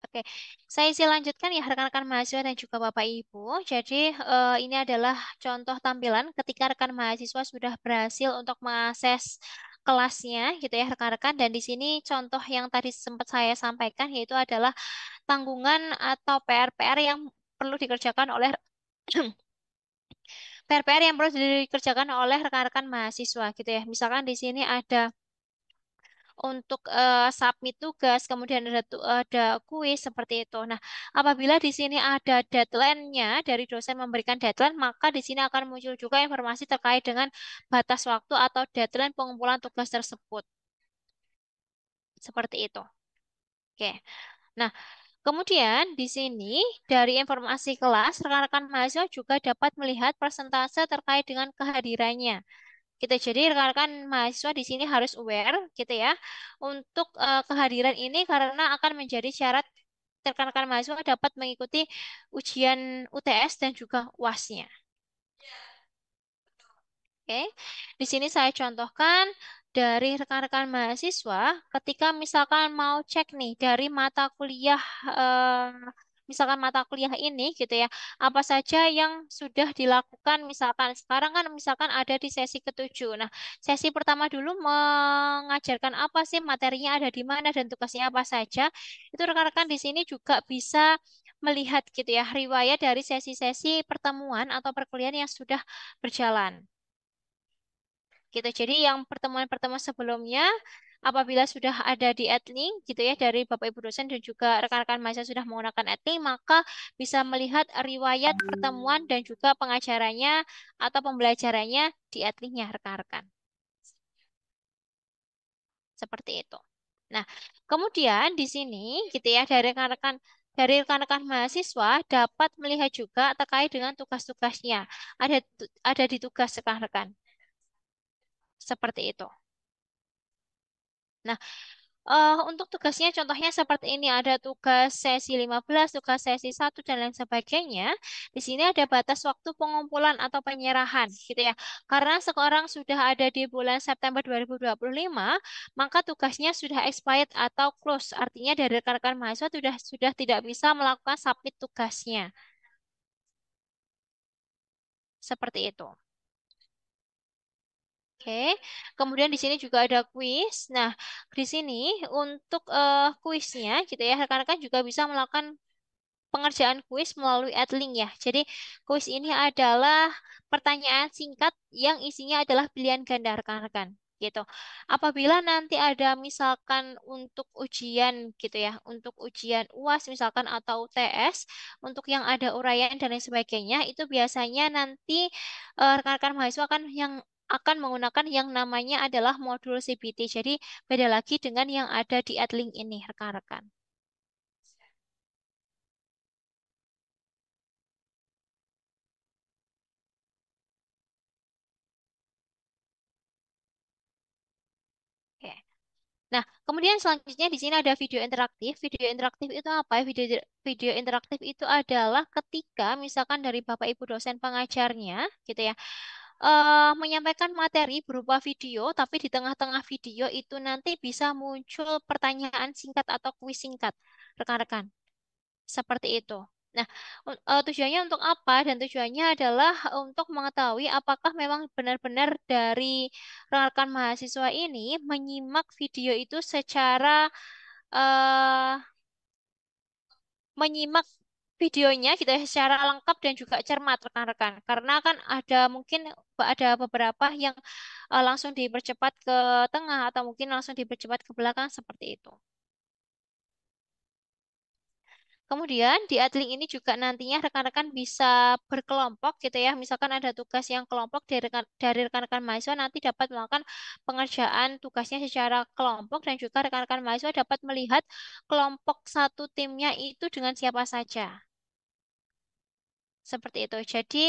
Oke, saya isi lanjutkan ya rekan-rekan mahasiswa dan juga Bapak Ibu. Jadi ini adalah contoh tampilan ketika rekan mahasiswa sudah berhasil untuk mengakses kelasnya gitu ya rekan-rekan. Dan di sini contoh yang tadi sempat saya sampaikan yaitu adalah tanggungan atau PR-PR yang perlu dikerjakan oleh PR-PR yang perlu dikerjakan oleh rekan-rekan mahasiswa gitu ya. Misalkan di sini ada untuk submit tugas, kemudian ada kuis seperti itu. Nah, apabila di sini ada deadline-nya dari dosen memberikan deadline, maka di sini akan muncul juga informasi terkait dengan batas waktu atau deadline pengumpulan tugas tersebut. Seperti itu. Oke. Nah, kemudian di sini dari informasi kelas, rekan-rekan mahasiswa juga dapat melihat persentase terkait dengan kehadirannya. Gitu. Jadi rekan-rekan mahasiswa di sini harus aware gitu ya untuk kehadiran ini karena akan menjadi syarat rekan-rekan mahasiswa dapat mengikuti ujian UTS dan juga UAS-nya. Oke, di sini saya contohkan dari rekan-rekan mahasiswa ketika misalkan mau cek nih dari mata kuliah eh, misalkan mata kuliah ini gitu ya, apa saja yang sudah dilakukan misalkan sekarang kan misalkan ada di sesi ketujuh. Nah, sesi pertama dulu mengajarkan apa sih materinya ada di mana dan tugasnya apa saja. Itu rekan-rekan di sini juga bisa melihat gitu ya riwayat dari sesi-sesi pertemuan atau perkuliahan yang sudah berjalan gitu. Jadi yang pertemuan-pertemuan sebelumnya apabila sudah ada di Adlink gitu ya dari Bapak Ibu dosen dan juga rekan-rekan mahasiswa sudah menggunakan Adlink maka bisa melihat riwayat pertemuan dan juga pengajarannya atau pembelajarannya di Adlinknya rekan-rekan. Seperti itu. Nah, kemudian di sini gitu ya dari rekan-rekan mahasiswa dapat melihat juga terkait dengan tugas-tugasnya. Ada di tugas rekan-rekan. Seperti itu. Nah, untuk tugasnya contohnya seperti ini. Ada tugas sesi 15, tugas sesi 1, dan lain sebagainya. Di sini ada batas waktu pengumpulan atau penyerahan gitu ya. Karena sekarang sudah ada di bulan September 2025, maka tugasnya sudah expired atau close. Artinya dari rekan-rekan mahasiswa sudah tidak bisa melakukan submit tugasnya. Seperti itu. Oke, kemudian di sini juga ada kuis. Nah, di sini untuk kuisnya gitu ya, rekan-rekan juga bisa melakukan pengerjaan kuis melalui Adlink ya. Jadi, kuis ini adalah pertanyaan singkat yang isinya adalah pilihan ganda rekan-rekan gitu. Apabila nanti ada misalkan untuk ujian gitu ya, untuk ujian UAS misalkan atau UTS, untuk yang ada uraian dan lain sebagainya, itu biasanya nanti rekan-rekan mahasiswa akan menggunakan yang namanya adalah modul CBT. Jadi beda lagi dengan yang ada di Adlink ini rekan-rekan. Oke. Nah, kemudian selanjutnya di sini ada video interaktif. Video interaktif itu apa ya? Video interaktif itu adalah ketika misalkan dari Bapak Ibu dosen pengajarnya, gitu ya, menyampaikan materi berupa video, tapi di tengah-tengah video itu nanti bisa muncul pertanyaan singkat atau kuis singkat, rekan-rekan. Seperti itu. Nah, tujuannya untuk apa? Dan tujuannya adalah untuk mengetahui apakah memang benar-benar dari rekan mahasiswa ini menyimak video itu secara eh, menyimak videonya gitu ya secara lengkap dan juga cermat rekan-rekan. Karena kan ada mungkin ada beberapa yang langsung dipercepat ke tengah atau mungkin langsung dipercepat ke belakang seperti itu. Kemudian di Adlink ini juga nantinya rekan-rekan bisa berkelompok gitu ya. Misalkan ada tugas yang kelompok dari rekan-rekan mahasiswa nanti dapat melakukan pengerjaan tugasnya secara kelompok dan juga rekan-rekan mahasiswa dapat melihat kelompok satu timnya itu dengan siapa saja. Seperti itu. Jadi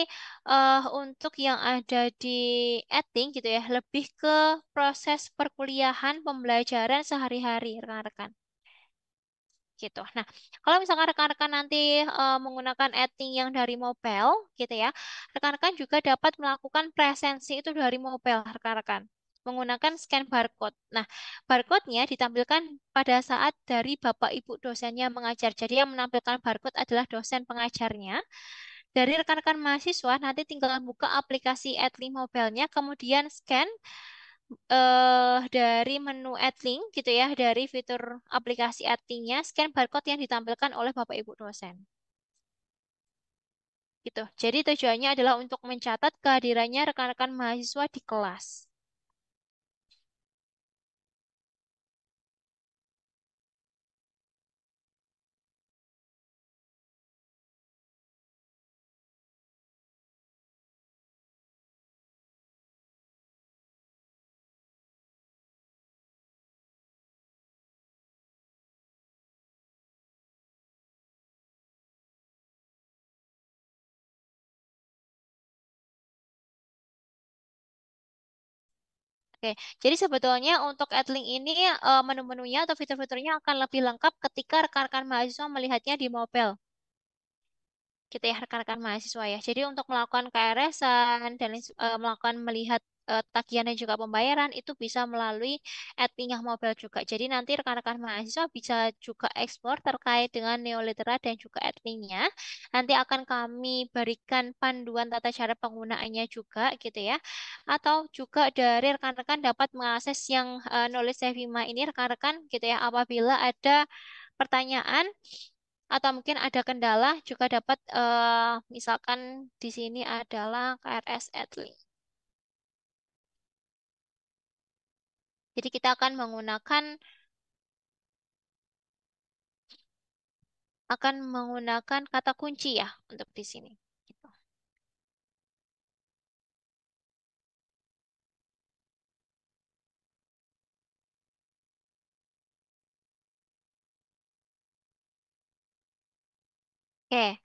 untuk yang ada di Adlink gitu ya, lebih ke proses perkuliahan pembelajaran sehari-hari rekan-rekan gitu. Nah, kalau misalkan rekan-rekan nanti menggunakan editing yang dari mobile gitu ya, rekan-rekan juga dapat melakukan presensi itu dari mobile rekan-rekan menggunakan scan barcode. Nah, barcode-nya ditampilkan pada saat dari Bapak Ibu dosennya mengajar. Jadi yang menampilkan barcode adalah dosen pengajarnya. Dari rekan-rekan mahasiswa nanti tinggal buka aplikasi Edlink mobile-nya, kemudian scan dari menu Adlink gitu ya, dari fitur aplikasi Adlink-nya, scan barcode yang ditampilkan oleh Bapak Ibu dosen. gitu. Jadi tujuannya adalah untuk mencatat kehadirannya rekan-rekan mahasiswa di kelas. Oke, jadi sebetulnya untuk Adlink ini menu-menunya atau fitur-fiturnya akan lebih lengkap ketika rekan-rekan mahasiswa melihatnya di mobile. Gitu ya rekan-rekan mahasiswa ya. Jadi untuk melakukan KRS-an dan melakukan melihat tagihan dan juga pembayaran itu bisa melalui adlink yang mobile juga. Jadi nanti rekan-rekan mahasiswa bisa juga explore terkait dengan Neolitera dan juga adlinknya. Nanti akan kami berikan panduan tata cara penggunaannya juga gitu ya. Atau juga dari rekan-rekan dapat mengakses yang Knowledge Savima ini rekan-rekan gitu ya apabila ada pertanyaan atau mungkin ada kendala juga dapat misalkan di sini adalah KRS Adlink. Jadi kita akan menggunakan kata kunci ya untuk di sini. Gitu. Oke,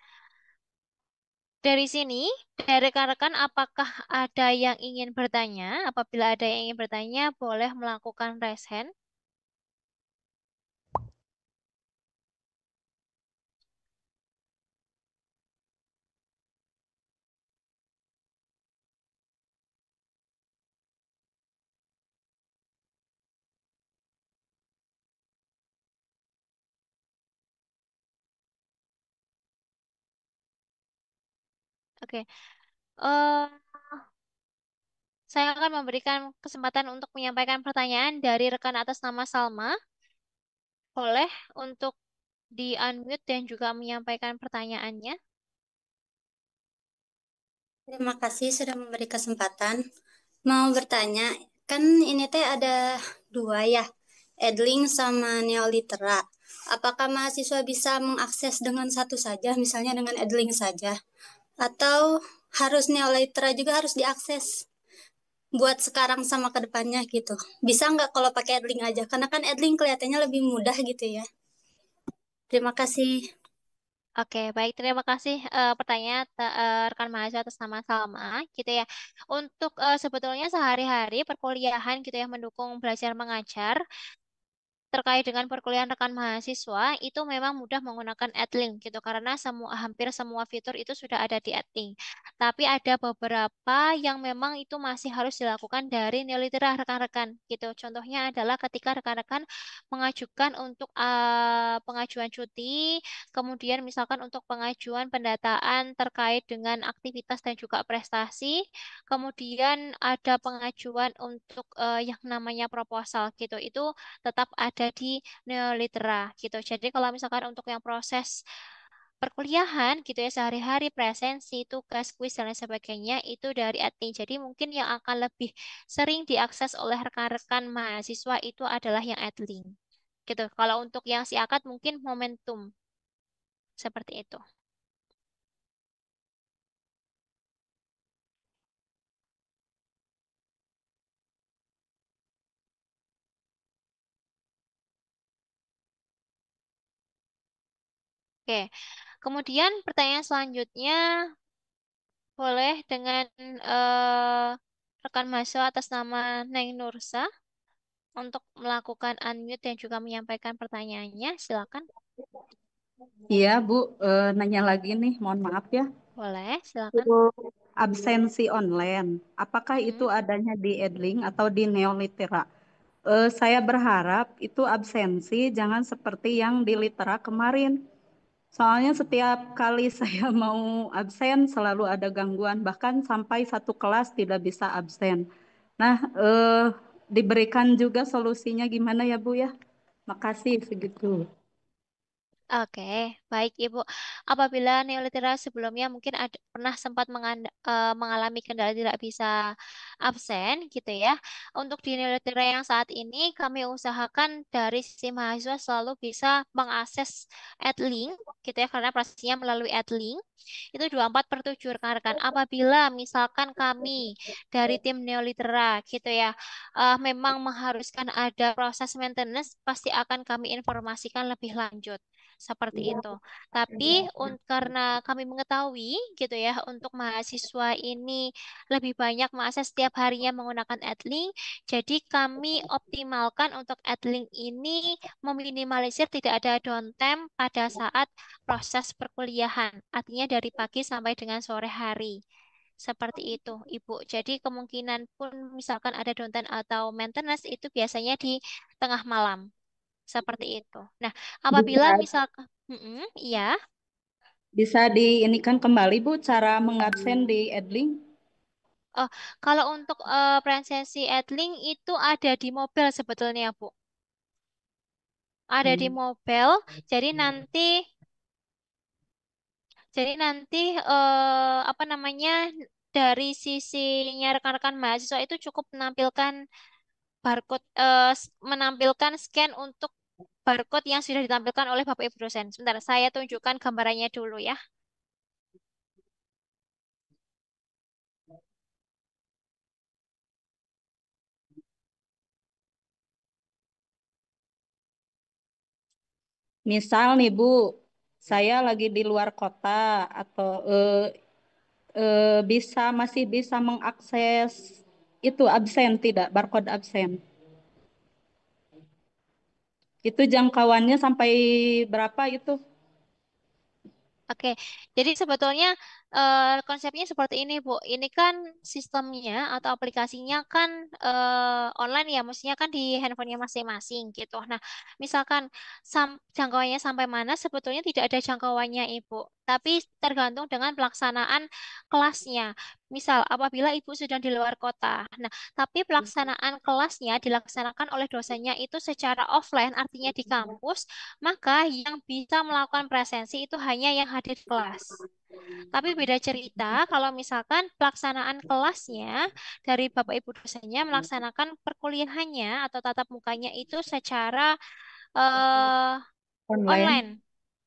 dari sini dari rekan-rekan apakah ada yang ingin bertanya? Apabila ada yang ingin bertanya, boleh melakukan raise hand. Oke. Eh, saya akan memberikan kesempatan untuk menyampaikan pertanyaan dari rekan atas nama Salma. Boleh untuk di-unmute dan juga menyampaikan pertanyaannya. Terima kasih sudah memberi kesempatan. Mau bertanya, kan ini teh ada dua ya, Edling sama Neolitera. Apakah mahasiswa bisa mengakses dengan satu saja, misalnya dengan Edling saja? Atau harus Neolitera juga harus diakses buat sekarang sama ke depannya gitu? Bisa nggak kalau pakai Edling aja? Karena kan Edling kelihatannya lebih mudah gitu ya. Terima kasih. Oke, baik. Terima kasih pertanyaan rekan mahasiswa atas nama Salma, gitu ya. Untuk sebetulnya sehari-hari perkuliahan gitu ya mendukung belajar mengajar terkait dengan perkuliahan rekan mahasiswa itu memang mudah menggunakan Adlink gitu karena hampir semua fitur itu sudah ada di Adlink. Tapi ada beberapa yang memang itu masih harus dilakukan dari Neolitera rekan-rekan gitu. Contohnya adalah ketika rekan-rekan mengajukan untuk pengajuan cuti, kemudian misalkan untuk pengajuan pendataan terkait dengan aktivitas dan juga prestasi, kemudian ada pengajuan untuk yang namanya proposal gitu. Itu tetap ada di neolitera gitu. Jadi kalau misalkan untuk yang proses perkuliahan gitu ya sehari-hari presensi, tugas, kuis dan lain sebagainya itu dari admin. Jadi mungkin yang akan lebih sering diakses oleh rekan-rekan mahasiswa itu adalah yang adlink gitu. Kalau untuk yang si akad mungkin momentum seperti itu. Oke. Kemudian pertanyaan selanjutnya boleh dengan rekan mahasiswa atas nama Neng Nursa untuk melakukan unmute dan juga menyampaikan pertanyaannya. Silakan. Iya, Bu, nanya lagi nih, mohon maaf ya. Boleh, silakan. Untuk absensi online, apakah itu Mm-mm. adanya di Edling atau di Neolitera? Saya berharap itu absensi jangan seperti yang di Litera kemarin. Soalnya setiap kali saya mau absen selalu ada gangguan, bahkan sampai satu kelas tidak bisa absen. Nah, diberikan juga solusinya gimana ya Bu ya? Makasih segitu. Oke, baik Ibu. Apabila neolitera sebelumnya mungkin ada, pernah sempat mengalami kendala tidak bisa absen gitu ya. Untuk di neolitera yang saat ini kami usahakan dari sisi mahasiswa selalu bisa mengakses Edlink gitu ya karena prosesnya melalui Edlink. Itu 24/7 rekan-rekan. Apabila misalkan kami dari tim neolitera gitu ya memang mengharuskan ada proses maintenance, pasti akan kami informasikan lebih lanjut seperti itu. Tapi karena kami mengetahui gitu ya, untuk mahasiswa ini lebih banyak mengakses setiap harinya menggunakan Adlink, jadi kami optimalkan untuk Adlink ini meminimalisir tidak ada downtime pada saat proses perkuliahan, artinya dari pagi sampai dengan sore hari. Seperti itu, Ibu. Jadi kemungkinan pun misalkan ada downtime atau maintenance itu biasanya di tengah malam. Seperti itu. Nah, Bisa apabila misalkan, iya, bisa diinikan kembali Bu cara mengabsen di Edlink. oh, kalau untuk presensi Edlink itu ada di mobil sebetulnya, Bu. Ada di Hmm. mobil. Jadi nanti, apa namanya dari sisinya rekan-rekan mahasiswa itu cukup menampilkan barcode, menampilkan scan untuk barcode yang sudah ditampilkan oleh Bapak Ibu dosen. Sebentar, saya tunjukkan gambarannya dulu ya. Misal nih Bu, saya lagi di luar kota atau masih bisa mengakses itu absen tidak barcode absen. Itu jangkauannya sampai berapa itu? Oke, jadi sebetulnya konsepnya seperti ini, Bu. Ini kan sistemnya atau aplikasinya kan online ya, maksudnya kan di handphonenya masing-masing gitu. Nah, misalkan jangkauannya sampai mana, sebetulnya tidak ada jangkauannya, Ibu. Tapi tergantung dengan pelaksanaan kelasnya. Misal, apabila Ibu sedang di luar kota. Nah, tapi pelaksanaan kelasnya dilaksanakan oleh dosennya itu secara offline, artinya di kampus maka yang bisa melakukan presensi itu hanya yang hadir di kelas. Tapi beda cerita kalau misalkan pelaksanaan kelasnya dari Bapak Ibu dosennya melaksanakan perkuliahannya atau tatap mukanya itu secara eh, Online. online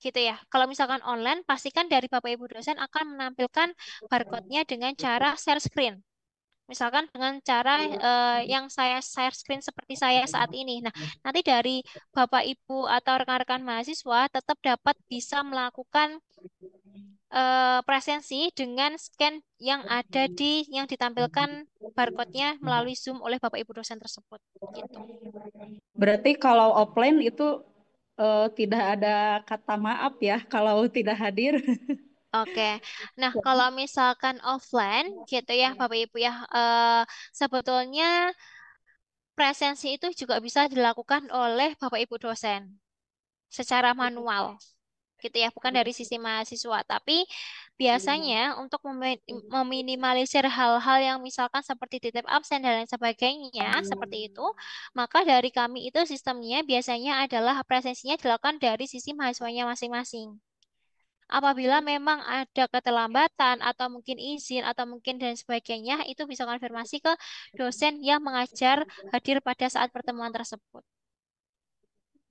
gitu ya. Kalau misalkan online, pastikan dari Bapak Ibu dosen akan menampilkan barcode-nya dengan cara share screen. Misalkan dengan cara yang saya share screen seperti saya saat ini. Nah, nanti dari Bapak Ibu atau rekan-rekan mahasiswa tetap dapat bisa melakukan presensi dengan scan yang ada yang ditampilkan barcode-nya melalui Zoom oleh Bapak Ibu dosen tersebut. Gitu. Berarti kalau offline itu tidak ada kata maaf ya kalau tidak hadir. Oke, nah kalau misalkan offline gitu ya Bapak Ibu ya, sebetulnya presensi itu juga bisa dilakukan oleh Bapak Ibu dosen secara manual gitu ya, bukan dari sisi mahasiswa. Tapi biasanya untuk meminimalisir hal-hal yang misalkan seperti titip absen dan lain sebagainya, seperti itu, maka dari kami itu sistemnya biasanya adalah presensinya dilakukan dari sisi mahasiswanya masing-masing. Apabila memang ada keterlambatan atau mungkin izin atau mungkin dan sebagainya, itu bisa konfirmasi ke dosen yang mengajar hadir pada saat pertemuan tersebut.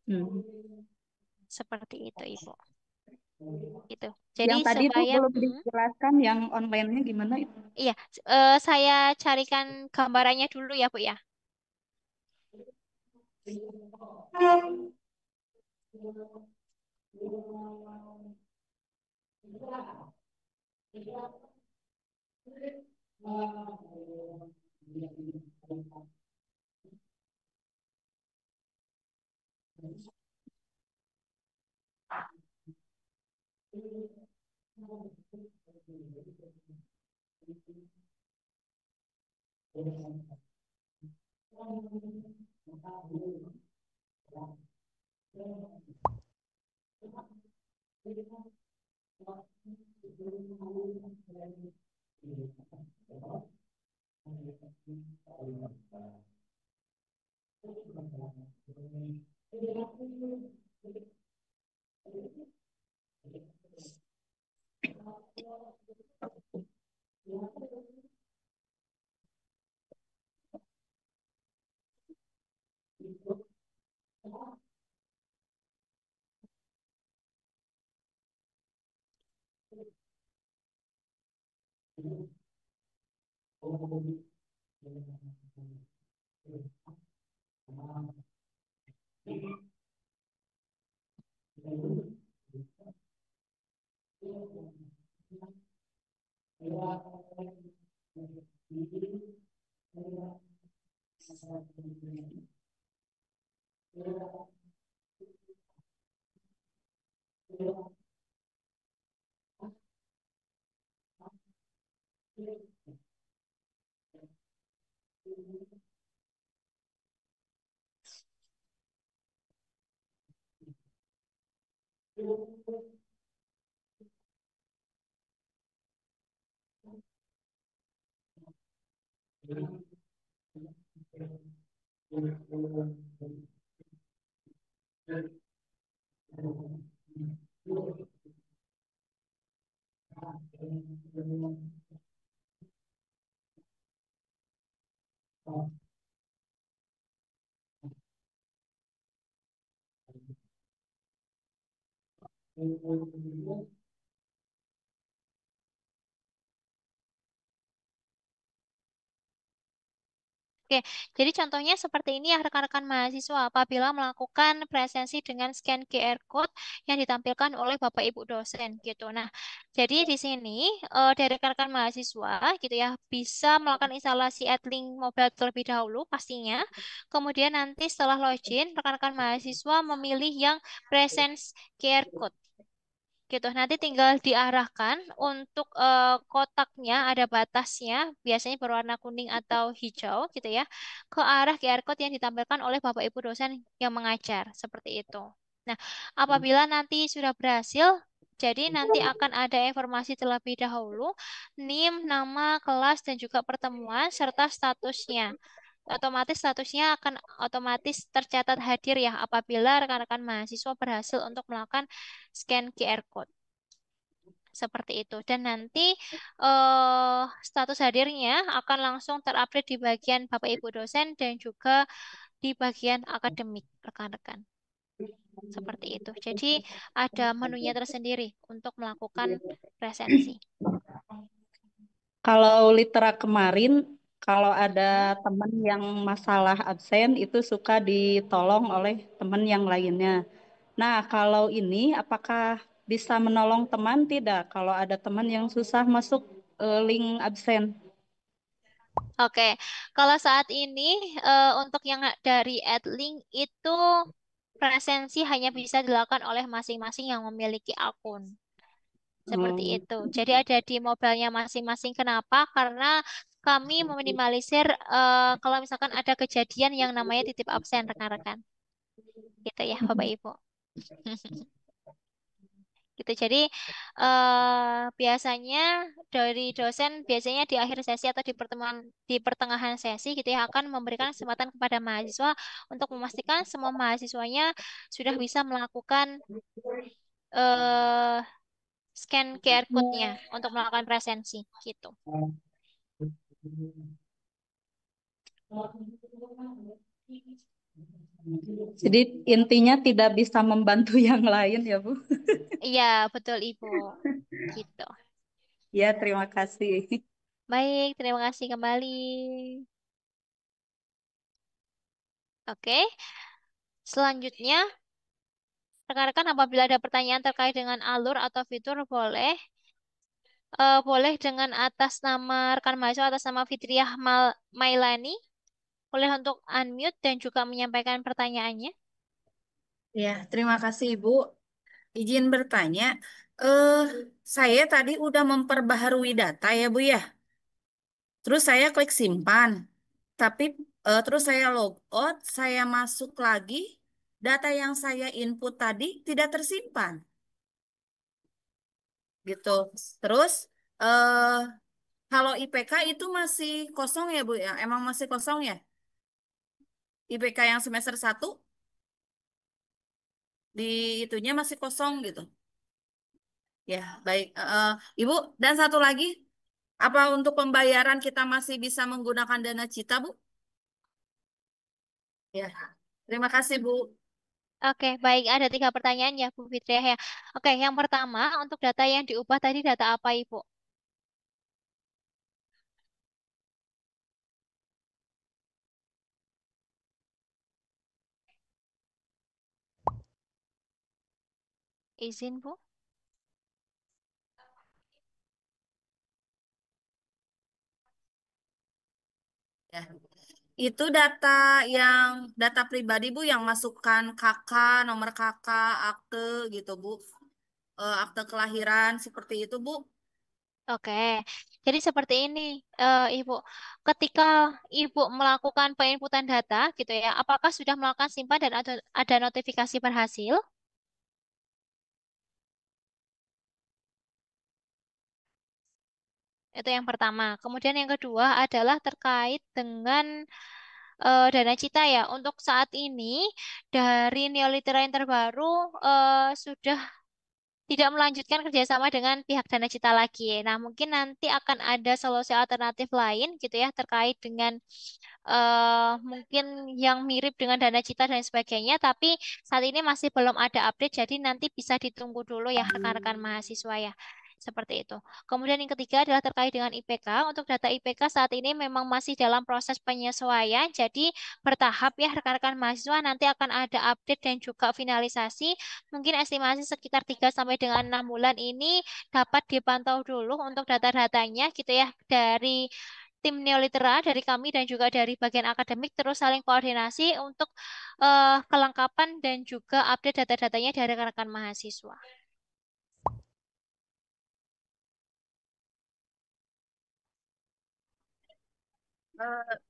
Hmm. Seperti itu, Ibu. Itu. Jadi Yang tadi Bu supaya, belum dijelaskan yang online-nya gimana itu? iya, saya carikan gambarannya dulu ya, Bu ya. Oke, jadi contohnya seperti ini ya rekan-rekan mahasiswa apabila melakukan presensi dengan scan QR code yang ditampilkan oleh Bapak Ibu dosen gitu. Nah, jadi di sini dari rekan-rekan mahasiswa gitu ya bisa melakukan instalasi Adlink Mobile terlebih dahulu pastinya. Kemudian nanti setelah login rekan-rekan mahasiswa memilih yang presence QR code gitu. Nanti tinggal diarahkan untuk kotaknya ada batasnya, biasanya berwarna kuning atau hijau gitu ya, ke arah QR code yang ditampilkan oleh Bapak Ibu dosen yang mengajar seperti itu. Nah, apabila nanti sudah berhasil, jadi nanti akan ada informasi terlebih dahulu, NIM, nama, kelas, dan juga pertemuan, serta statusnya. Otomatis statusnya akan otomatis tercatat hadir ya apabila rekan-rekan mahasiswa berhasil untuk melakukan scan QR code. Seperti itu. Dan nanti status hadirnya akan langsung terupdate di bagian Bapak Ibu dosen dan juga di bagian akademik rekan-rekan. Seperti itu. Jadi ada menunya tersendiri untuk melakukan presensi. Kalau litera kemarin, kalau ada Mm-mm. teman yang masalah absen itu suka ditolong oleh teman yang lainnya. Nah, kalau ini apakah bisa menolong teman tidak? Kalau ada teman yang susah masuk link absen. Oke, kalau saat ini untuk yang dari Adlink itu presensi hanya bisa dilakukan oleh masing-masing yang memiliki akun. Seperti Hmm. itu. Jadi ada di mobilnya masing-masing. Kenapa? Karena kami meminimalisir kalau misalkan ada kejadian yang namanya titip absen rekan-rekan. Gitu ya, Bapak Ibu. Gitu. Jadi biasanya dari dosen biasanya di akhir sesi atau di pertengahan sesi gitu ya akan memberikan kesempatan kepada mahasiswa untuk memastikan semua mahasiswanya sudah bisa melakukan eh scan QR code-nya untuk melakukan presensi gitu. Jadi intinya tidak bisa membantu yang lain ya, Bu. Iya, betul Ibu. Gitu. Ya, terima kasih. Baik, terima kasih kembali. Oke, selanjutnya rekan-rekan apabila ada pertanyaan terkait dengan alur atau fitur boleh dengan atas nama rekan mahasiswa atas nama Fitriah Mailani boleh untuk unmute dan juga menyampaikan pertanyaannya. Ya, terima kasih Ibu. Izin bertanya, eh saya tadi udah memperbaharui data ya Bu ya. Terus saya klik simpan, tapi terus saya log out, saya masuk lagi, data yang saya input tadi tidak tersimpan, gitu. Terus eh kalau IPK itu masih kosong ya Bu ya? Emang masih kosong ya? IPK yang semester 1? di itunya masih kosong gitu. Ya, baik. Ibu, dan satu lagi, apa untuk pembayaran kita masih bisa menggunakan dana cita, Bu? Ya, terima kasih, Bu. Oke, baik. Ada 3 pertanyaan ya, Bu Fitriah ya. Oke, yang pertama untuk data yang diubah tadi data apa, Ibu? Izin, Bu. Ya. Itu data pribadi Bu yang masukkan kakak, nomor kakak, akte gitu Bu. Akte kelahiran seperti itu Bu. Oke, jadi seperti ini, Ibu. Ketika Ibu melakukan penginputan data, gitu ya, apakah sudah melakukan simpan dan ada notifikasi berhasil? Itu yang pertama. Kemudian yang kedua adalah terkait dengan dana cita ya. Untuk saat ini dari Neolitera yang terbaru sudah tidak melanjutkan kerjasama dengan pihak Dana Cita lagi. Nah, mungkin nanti akan ada solusi alternatif lain gitu ya terkait dengan mungkin yang mirip dengan Dana Cita dan sebagainya. Tapi saat ini masih belum ada update, jadi nanti bisa ditunggu dulu ya rekan-rekan mahasiswa ya. Seperti itu. Kemudian yang ketiga adalah terkait dengan IPK. Untuk data IPK saat ini memang masih dalam proses penyesuaian, jadi bertahap ya rekan-rekan mahasiswa nanti akan ada update dan juga finalisasi. Mungkin estimasi sekitar 3 sampai dengan 6 bulan ini dapat dipantau dulu untuk data-datanya gitu ya dari tim Neolitera, dari kami dan juga dari bagian akademik terus saling koordinasi untuk kelengkapan dan juga update data-datanya dari rekan-rekan mahasiswa.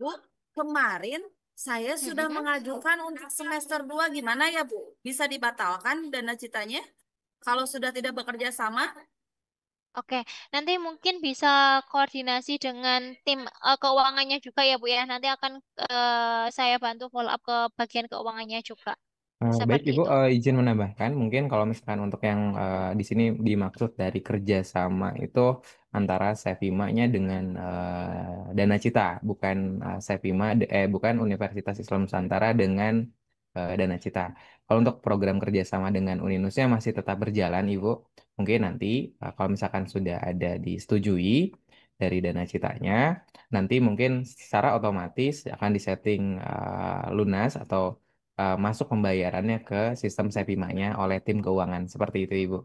Bu, kemarin saya sudah Mm-mm. mengajukan untuk semester 2 gimana ya Bu? Bisa dibatalkan dana citanya kalau sudah tidak bekerja sama? Oke, nanti mungkin bisa koordinasi dengan tim keuangannya juga ya Bu ya. Nanti akan saya bantu follow up ke bagian keuangannya juga. Baik, Seperti Ibu, itu. izin menambahkan, mungkin kalau misalkan untuk yang di sini dimaksud dari kerjasama itu antara Sevima-nya dengan Dana Cita, bukan bukan Universitas Islam Nusantara dengan Dana Cita. Kalau untuk program kerjasama dengan Uninusnya masih tetap berjalan, Ibu. Mungkin nanti kalau misalkan sudah ada disetujui dari Dana Citanya, nanti mungkin secara otomatis akan disetting lunas atau masuk pembayarannya ke sistem Sepimanya oleh tim keuangan. Seperti itu, Ibu.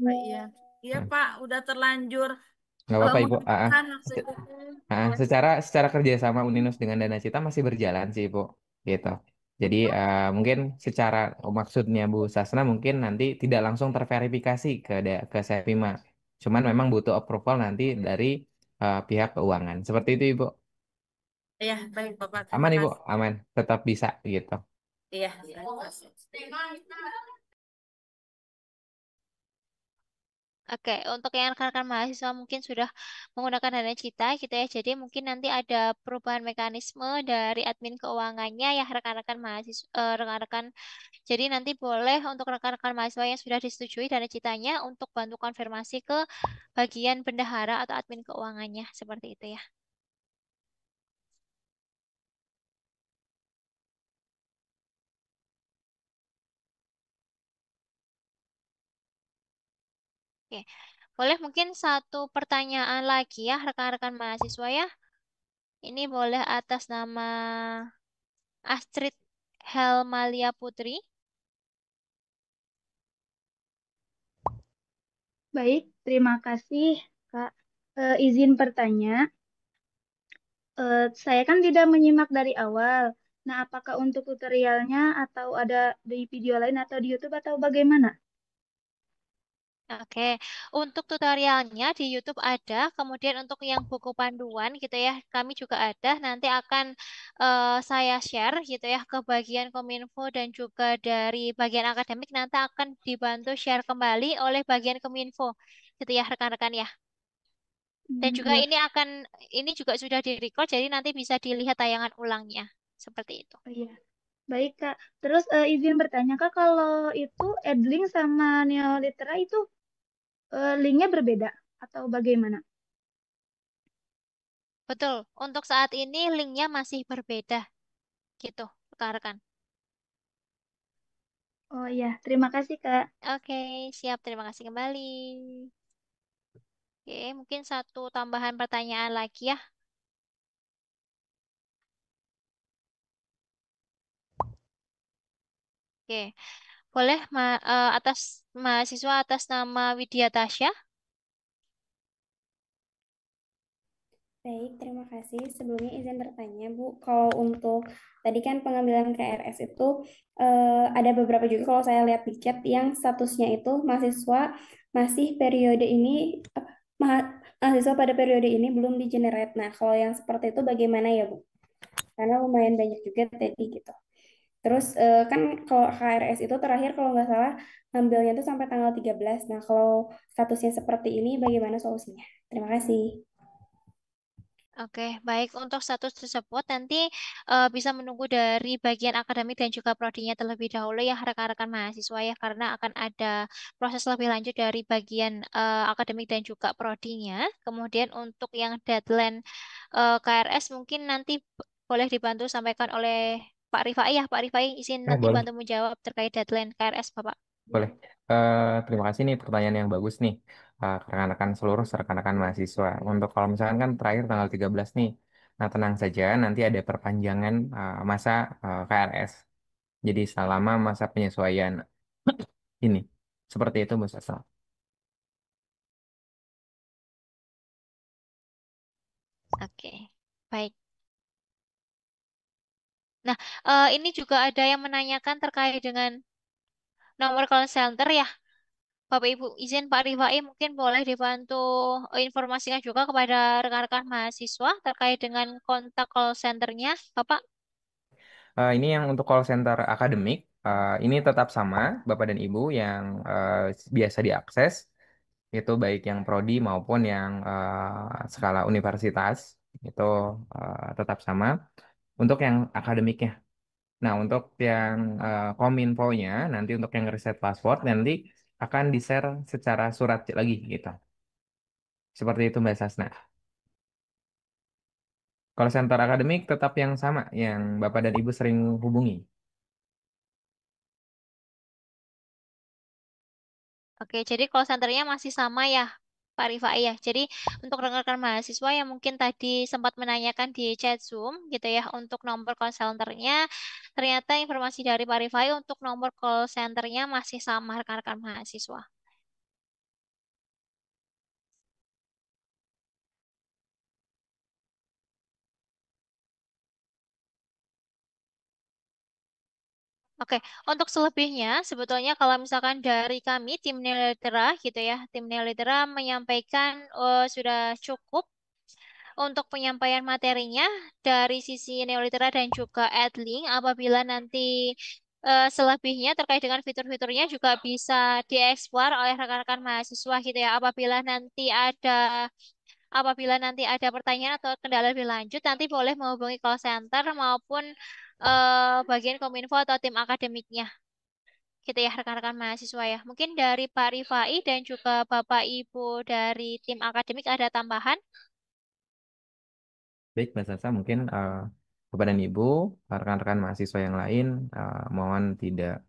Iya, iya Nah, Pak, udah terlanjur nggak apa-apa, Ibu. menghadirkan maksudnya. Secara kerjasama Uninus dengan Dana Cita masih berjalan sih, Ibu. Gitu. Jadi mungkin secara maksudnya Bu Sasna mungkin nanti tidak langsung terverifikasi ke Sepima. Cuman memang butuh approval nanti dari pihak keuangan. Seperti itu, Ibu. Iya, baik Bapak, terima Aman, Ibu. kasih. Aman. Tetap bisa gitu. Iya, terima kasih. Oke, untuk yang rekan-rekan mahasiswa mungkin sudah menggunakan dana cita gitu ya. Jadi mungkin nanti ada perubahan mekanisme dari admin keuangannya ya rekan-rekan mahasiswa, rekan-rekan. Jadi nanti boleh untuk rekan-rekan mahasiswa yang sudah disetujui dana citanya untuk bantu konfirmasi ke bagian bendahara atau admin keuangannya seperti itu ya. Oke, boleh mungkin satu pertanyaan lagi ya rekan-rekan mahasiswa ya. Ini boleh atas nama Astrid Helmalia Putri. Baik, terima kasih, Kak. Izin bertanya, saya kan tidak menyimak dari awal. Nah, apakah untuk tutorialnya atau ada di video lain atau di YouTube atau bagaimana? Oke, untuk tutorialnya di YouTube ada, kemudian untuk yang buku panduan gitu ya, kami juga ada. Nanti akan saya share gitu ya ke bagian Kominfo dan juga dari bagian akademik nanti akan dibantu share kembali oleh bagian Kominfo gitu ya rekan-rekan ya. Dan juga Iya, ini juga sudah di-record jadi nanti bisa dilihat tayangan ulangnya. Seperti itu. oh iya. Baik, Kak. Terus izin bertanya, Kak, kalau itu Edling sama Neolitera itu linknya berbeda atau bagaimana? Betul, untuk saat ini linknya masih berbeda gitu, rekan-rekan. Oh iya, terima kasih, Kak. Oke, siap. Terima kasih kembali. Oke, mungkin satu tambahan pertanyaan lagi ya. Oke, boleh atas mahasiswa atas nama Widya Tasya. Baik, terima kasih. Sebelumnya izin bertanya, Bu, kalau untuk tadi kan pengambilan KRS itu ada beberapa juga kalau saya lihat di chat yang statusnya itu mahasiswa masih periode ini mahasiswa pada periode ini belum di generate. Nah, kalau yang seperti itu bagaimana ya, Bu? Karena lumayan banyak juga tadi gitu. Terus kan kalau KRS itu terakhir kalau nggak salah ngambilnya itu sampai tanggal 13. Nah, kalau statusnya seperti ini bagaimana solusinya? Terima kasih. Oke, baik. Untuk status tersebut nanti bisa menunggu dari bagian akademik dan juga prodinya terlebih dahulu ya rekan-rekan mahasiswa ya karena akan ada proses lebih lanjut dari bagian akademik dan juga prodinya. Kemudian untuk yang deadline KRS mungkin nanti boleh dibantu sampaikan oleh Pak Rifai ya. Pak Rifai izin nanti Boleh. bantu menjawab terkait deadline KRS Bapak. Boleh. Terima kasih nih pertanyaan yang bagus nih. Rekan-rekan seluruh rekan-rekan mahasiswa. Untuk kalau misalkan kan terakhir tanggal 13 nih. Nah, tenang saja nanti ada perpanjangan masa KRS. Jadi selama masa penyesuaian ini. Seperti itu, Bu Sasa. Oke, baik. Nah, ini juga ada yang menanyakan terkait dengan nomor call center ya. Bapak Ibu izin Pak Rifai mungkin boleh dibantu informasikan juga kepada rekan-rekan mahasiswa terkait dengan kontak call centernya, Bapak. Ini yang untuk call center akademik, ini tetap sama, Bapak dan Ibu, yang biasa diakses, itu baik yang prodi maupun yang skala universitas, itu tetap sama. Untuk yang akademiknya. Nah, untuk yang kominfo-nya, nanti untuk yang reset password, nanti akan di-share secara surat lagi, gitu. Seperti itu, Mbak Sasna. Call center akademik tetap yang sama, yang Bapak dan Ibu sering hubungi. Oke, jadi call centernya masih sama ya, Pak Rifai ya. Jadi untuk rekan-rekan mahasiswa yang mungkin tadi sempat menanyakan di chat Zoom gitu ya, untuk nomor call centernya, ternyata informasi dari Pak Rifai untuk nomor call centernya masih sama rekan-rekan mahasiswa. Oke, untuk selebihnya sebetulnya kalau misalkan dari kami tim Neolitera gitu ya, tim Neolitera menyampaikan sudah cukup untuk penyampaian materinya dari sisi Neolitera dan juga Adlink. Apabila nanti selebihnya terkait dengan fitur-fiturnya juga bisa dieksplor oleh rekan-rekan mahasiswa gitu ya. Apabila nanti ada pertanyaan atau kendala lebih lanjut, nanti boleh menghubungi call center maupun bagian kominfo atau tim akademiknya gitu ya rekan-rekan mahasiswa ya. Mungkin dari Pak Rifai dan juga Bapak Ibu dari tim akademik ada tambahan? Baik, Mbak Sasa, mungkin Bapak dan Ibu, rekan-rekan mahasiswa yang lain, mohon tidak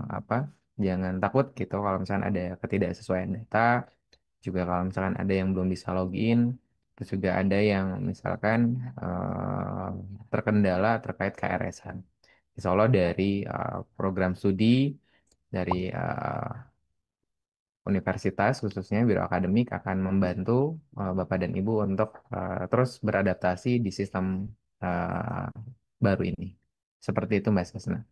apa, jangan takut gitu kalau misalkan ada ketidaksesuaian data, juga kalau misalkan ada yang belum bisa login, terus juga ada yang misalkan terkendala terkait KRS-an. Insya Allah dari program studi dari universitas khususnya biro akademik akan membantu Bapak dan Ibu untuk terus beradaptasi di sistem uh, baru ini. Seperti itu Mbak Sasna.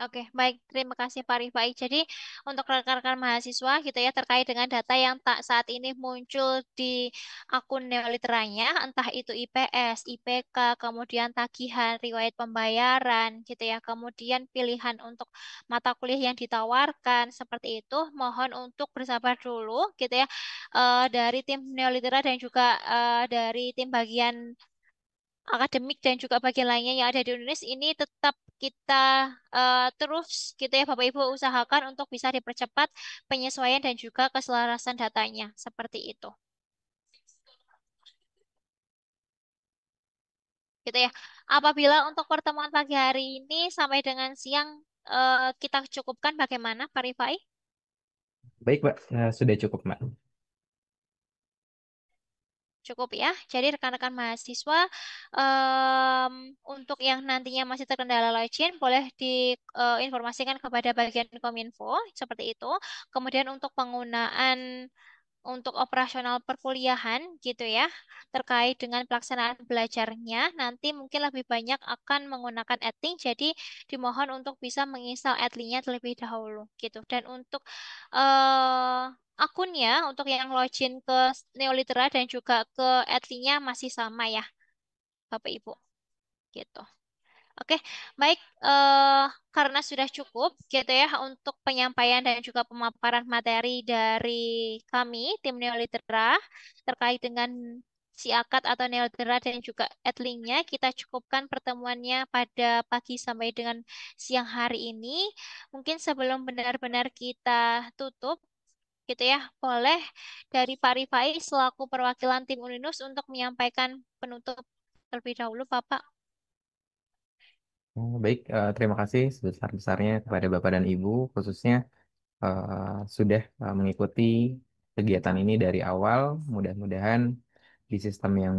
Oke, baik. Terima kasih Pak Rifai. Jadi untuk rekan-rekan mahasiswa gitu ya terkait dengan data yang tak saat ini muncul di akun neoliteranya, entah itu IPS, IPK, kemudian tagihan, riwayat pembayaran gitu ya, kemudian pilihan untuk mata kuliah yang ditawarkan seperti itu, mohon untuk bersabar dulu gitu ya dari tim neolitera dan juga dari tim bagian akademik dan juga bagian lainnya yang ada di UNIS ini tetap kita terus gitu ya Bapak Ibu usahakan untuk bisa dipercepat penyesuaian dan juga keselarasan datanya seperti itu. Gitu ya. Apabila untuk pertemuan pagi hari ini sampai dengan siang kita cukupkan bagaimana Pak Rifai? Baik, Mbak. Sudah cukup, Mbak. Cukup ya. Jadi rekan-rekan mahasiswa untuk yang nantinya masih terkendala login boleh diinformasikan kepada bagian Kominfo seperti itu. Kemudian untuk penggunaan untuk operasional perkuliahan gitu ya, terkait dengan pelaksanaan belajarnya, nanti mungkin lebih banyak akan menggunakan Edlink, jadi dimohon untuk bisa menginstal Edlinknya terlebih dahulu gitu. Dan untuk eh, akunnya, untuk yang login ke Neolitera dan juga ke Edlinknya masih sama ya, Bapak Ibu, gitu. Oke, baik. Karena sudah cukup gitu ya untuk penyampaian dan juga pemaparan materi dari kami, tim Neolitera, terkait dengan si akad atau Neolitera dan juga Edlingnya, kita cukupkan pertemuannya pada pagi sampai dengan siang hari ini. Mungkin sebelum benar-benar kita tutup, gitu ya, boleh dari Pak Rifai selaku perwakilan tim Uninus untuk menyampaikan penutup terlebih dahulu, Bapak. Baik, terima kasih sebesar-besarnya kepada Bapak dan Ibu, khususnya sudah mengikuti kegiatan ini dari awal. Mudah-mudahan di sistem yang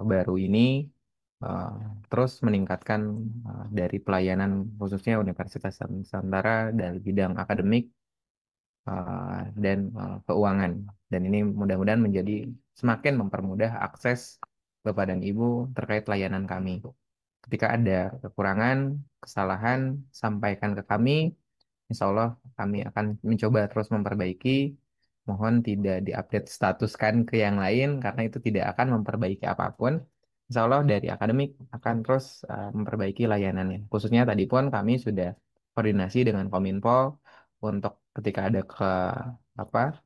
baru ini uh, terus meningkatkan dari pelayanan khususnya Universitas Nusantara dari bidang akademik dan keuangan. Dan ini mudah-mudahan menjadi semakin mempermudah akses Bapak dan Ibu terkait layanan kami. Ketika ada kekurangan, kesalahan, sampaikan ke kami. Insya Allah kami akan mencoba terus memperbaiki. Mohon tidak diupdate statuskan ke yang lain karena itu tidak akan memperbaiki apapun. Insya Allah dari akademik akan terus memperbaiki layanannya. Khususnya tadi pun kami sudah koordinasi dengan Kominfo untuk ketika ada apa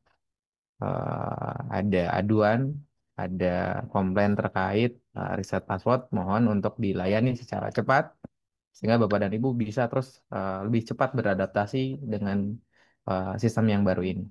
ada aduan, ada komplain terkait riset password, mohon untuk dilayani secara cepat sehingga Bapak dan Ibu bisa terus lebih cepat beradaptasi dengan sistem yang baru ini.